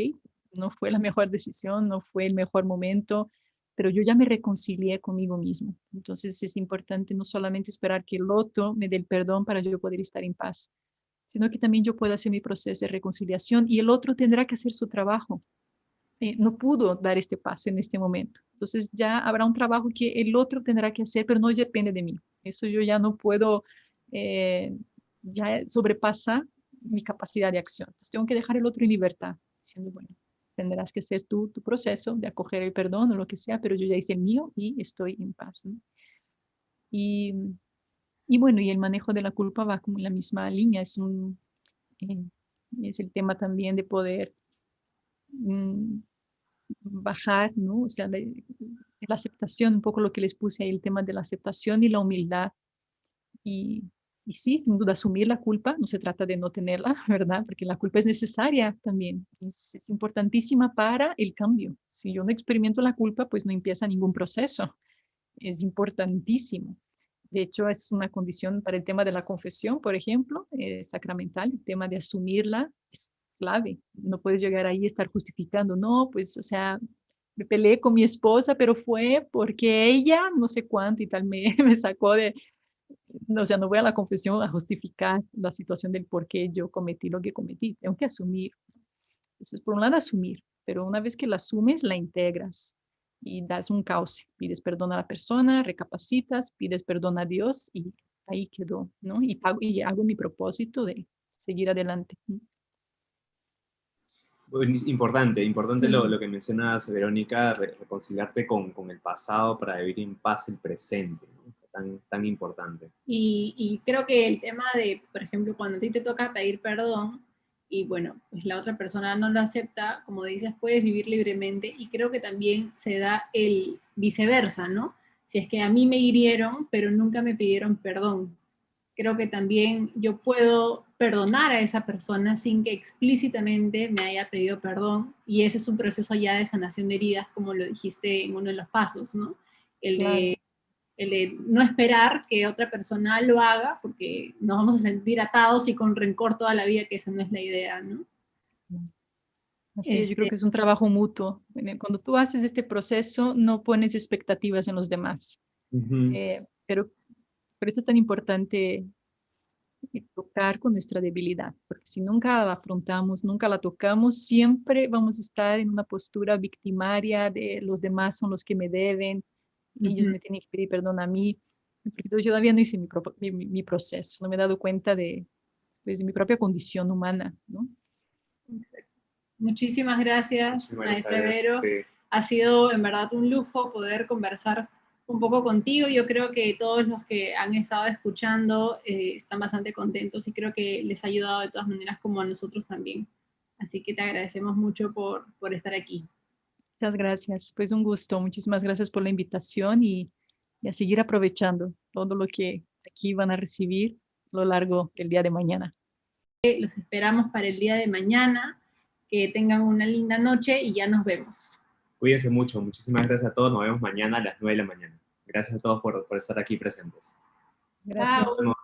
no fue la mejor decisión, no fue el mejor momento, pero yo ya me reconcilié conmigo mismo. Entonces es importante no solamente esperar que el otro me dé el perdón para yo poder estar en paz, sino que también yo pueda hacer mi proceso de reconciliación y el otro tendrá que hacer su trabajo. No pudo dar este paso en este momento. Entonces ya habrá un trabajo que el otro tendrá que hacer, pero no depende de mí. Eso yo ya no puedo, eh, ya sobrepasa mi capacidad de acción. Entonces tengo que dejar el otro en libertad, diciendo, bueno, tendrás que hacer tú tu proceso de acoger el perdón o lo que sea, pero yo ya hice el mío y estoy en paz, ¿no? Y, y bueno, y el manejo de la culpa va como en la misma línea, eh, es el tema también de poder mm, bajar, ¿no? O sea, la aceptación, un poco lo que les puse ahí, el tema de la aceptación y la humildad. Y, y sí, sin duda, asumir la culpa, no se trata de no tenerla, ¿verdad? Porque la culpa es necesaria también, es importantísima para el cambio. Si yo no experimento la culpa, pues no empieza ningún proceso. Es importantísimo. De hecho, es una condición para el tema de la confesión, por ejemplo, sacramental, el tema de asumirla es clave. No puedes llegar ahí y estar justificando, no, pues, o sea, me peleé con mi esposa, pero fue porque ella, no sé cuánto y tal, me, me sacó de, no, o sea, no voy a la confesión a justificar la situación del por qué yo cometí lo que cometí. Tengo que asumir. Entonces, por un lado, asumir, pero una vez que la asumes, la integras y das un cauce. Pides perdón a la persona, recapacitas, pides perdón a Dios y ahí quedó, ¿no? Y hago mi propósito de seguir adelante. Importante, importante Sí. lo que mencionas, Verónica, reconciliarte con el pasado para vivir en paz el presente, ¿no? Tan, tan importante. Y creo que el tema de, por ejemplo, cuando a ti te toca pedir perdón y bueno, pues la otra persona no lo acepta, como dices, puedes vivir libremente y creo que también se da el viceversa, ¿no? Si es que a mí me hirieron, pero nunca me pidieron perdón. Creo que también yo puedo perdonar a esa persona sin que explícitamente me haya pedido perdón y ese es un proceso ya de sanación de heridas, como lo dijiste en uno de los pasos, ¿no? El Claro. de el de no esperar que otra persona lo haga, porque nos vamos a sentir atados y con rencor toda la vida, que esa no es la idea, ¿no? Así es, yo creo Este, que es un trabajo mutuo. Cuando tú haces este proceso, no pones expectativas en los demás. Ujú. Pero por eso es tan importante tocar con nuestra debilidad, porque si nunca la afrontamos, nunca la tocamos, siempre vamos a estar en una postura victimaria de los demás son los que me deben, ellos uh-huh. me tienen que pedir perdón a mí, porque yo todavía no hice mi proceso, no me he dado cuenta de, pues, de mi propia condición humana, ¿no? Muchísimas gracias, Muchísimas maestra gracias. Vero. Sí. Ha sido en verdad un lujo poder conversar un poco contigo. Yo creo que todos los que han estado escuchando están bastante contentos y creo que les ha ayudado de todas maneras como a nosotros también. Así que te agradecemos mucho por estar aquí. Muchas gracias. Pues un gusto. Muchísimas gracias por la invitación y a seguir aprovechando todo lo que aquí van a recibir a lo largo del día de mañana. Los esperamos para el día de mañana. Que tengan una linda noche y ya nos vemos. Cuídense mucho. Muchísimas gracias a todos. Nos vemos mañana a las 9 de la mañana. Gracias a todos por estar aquí presentes. Gracias. Chao. Nos vemos.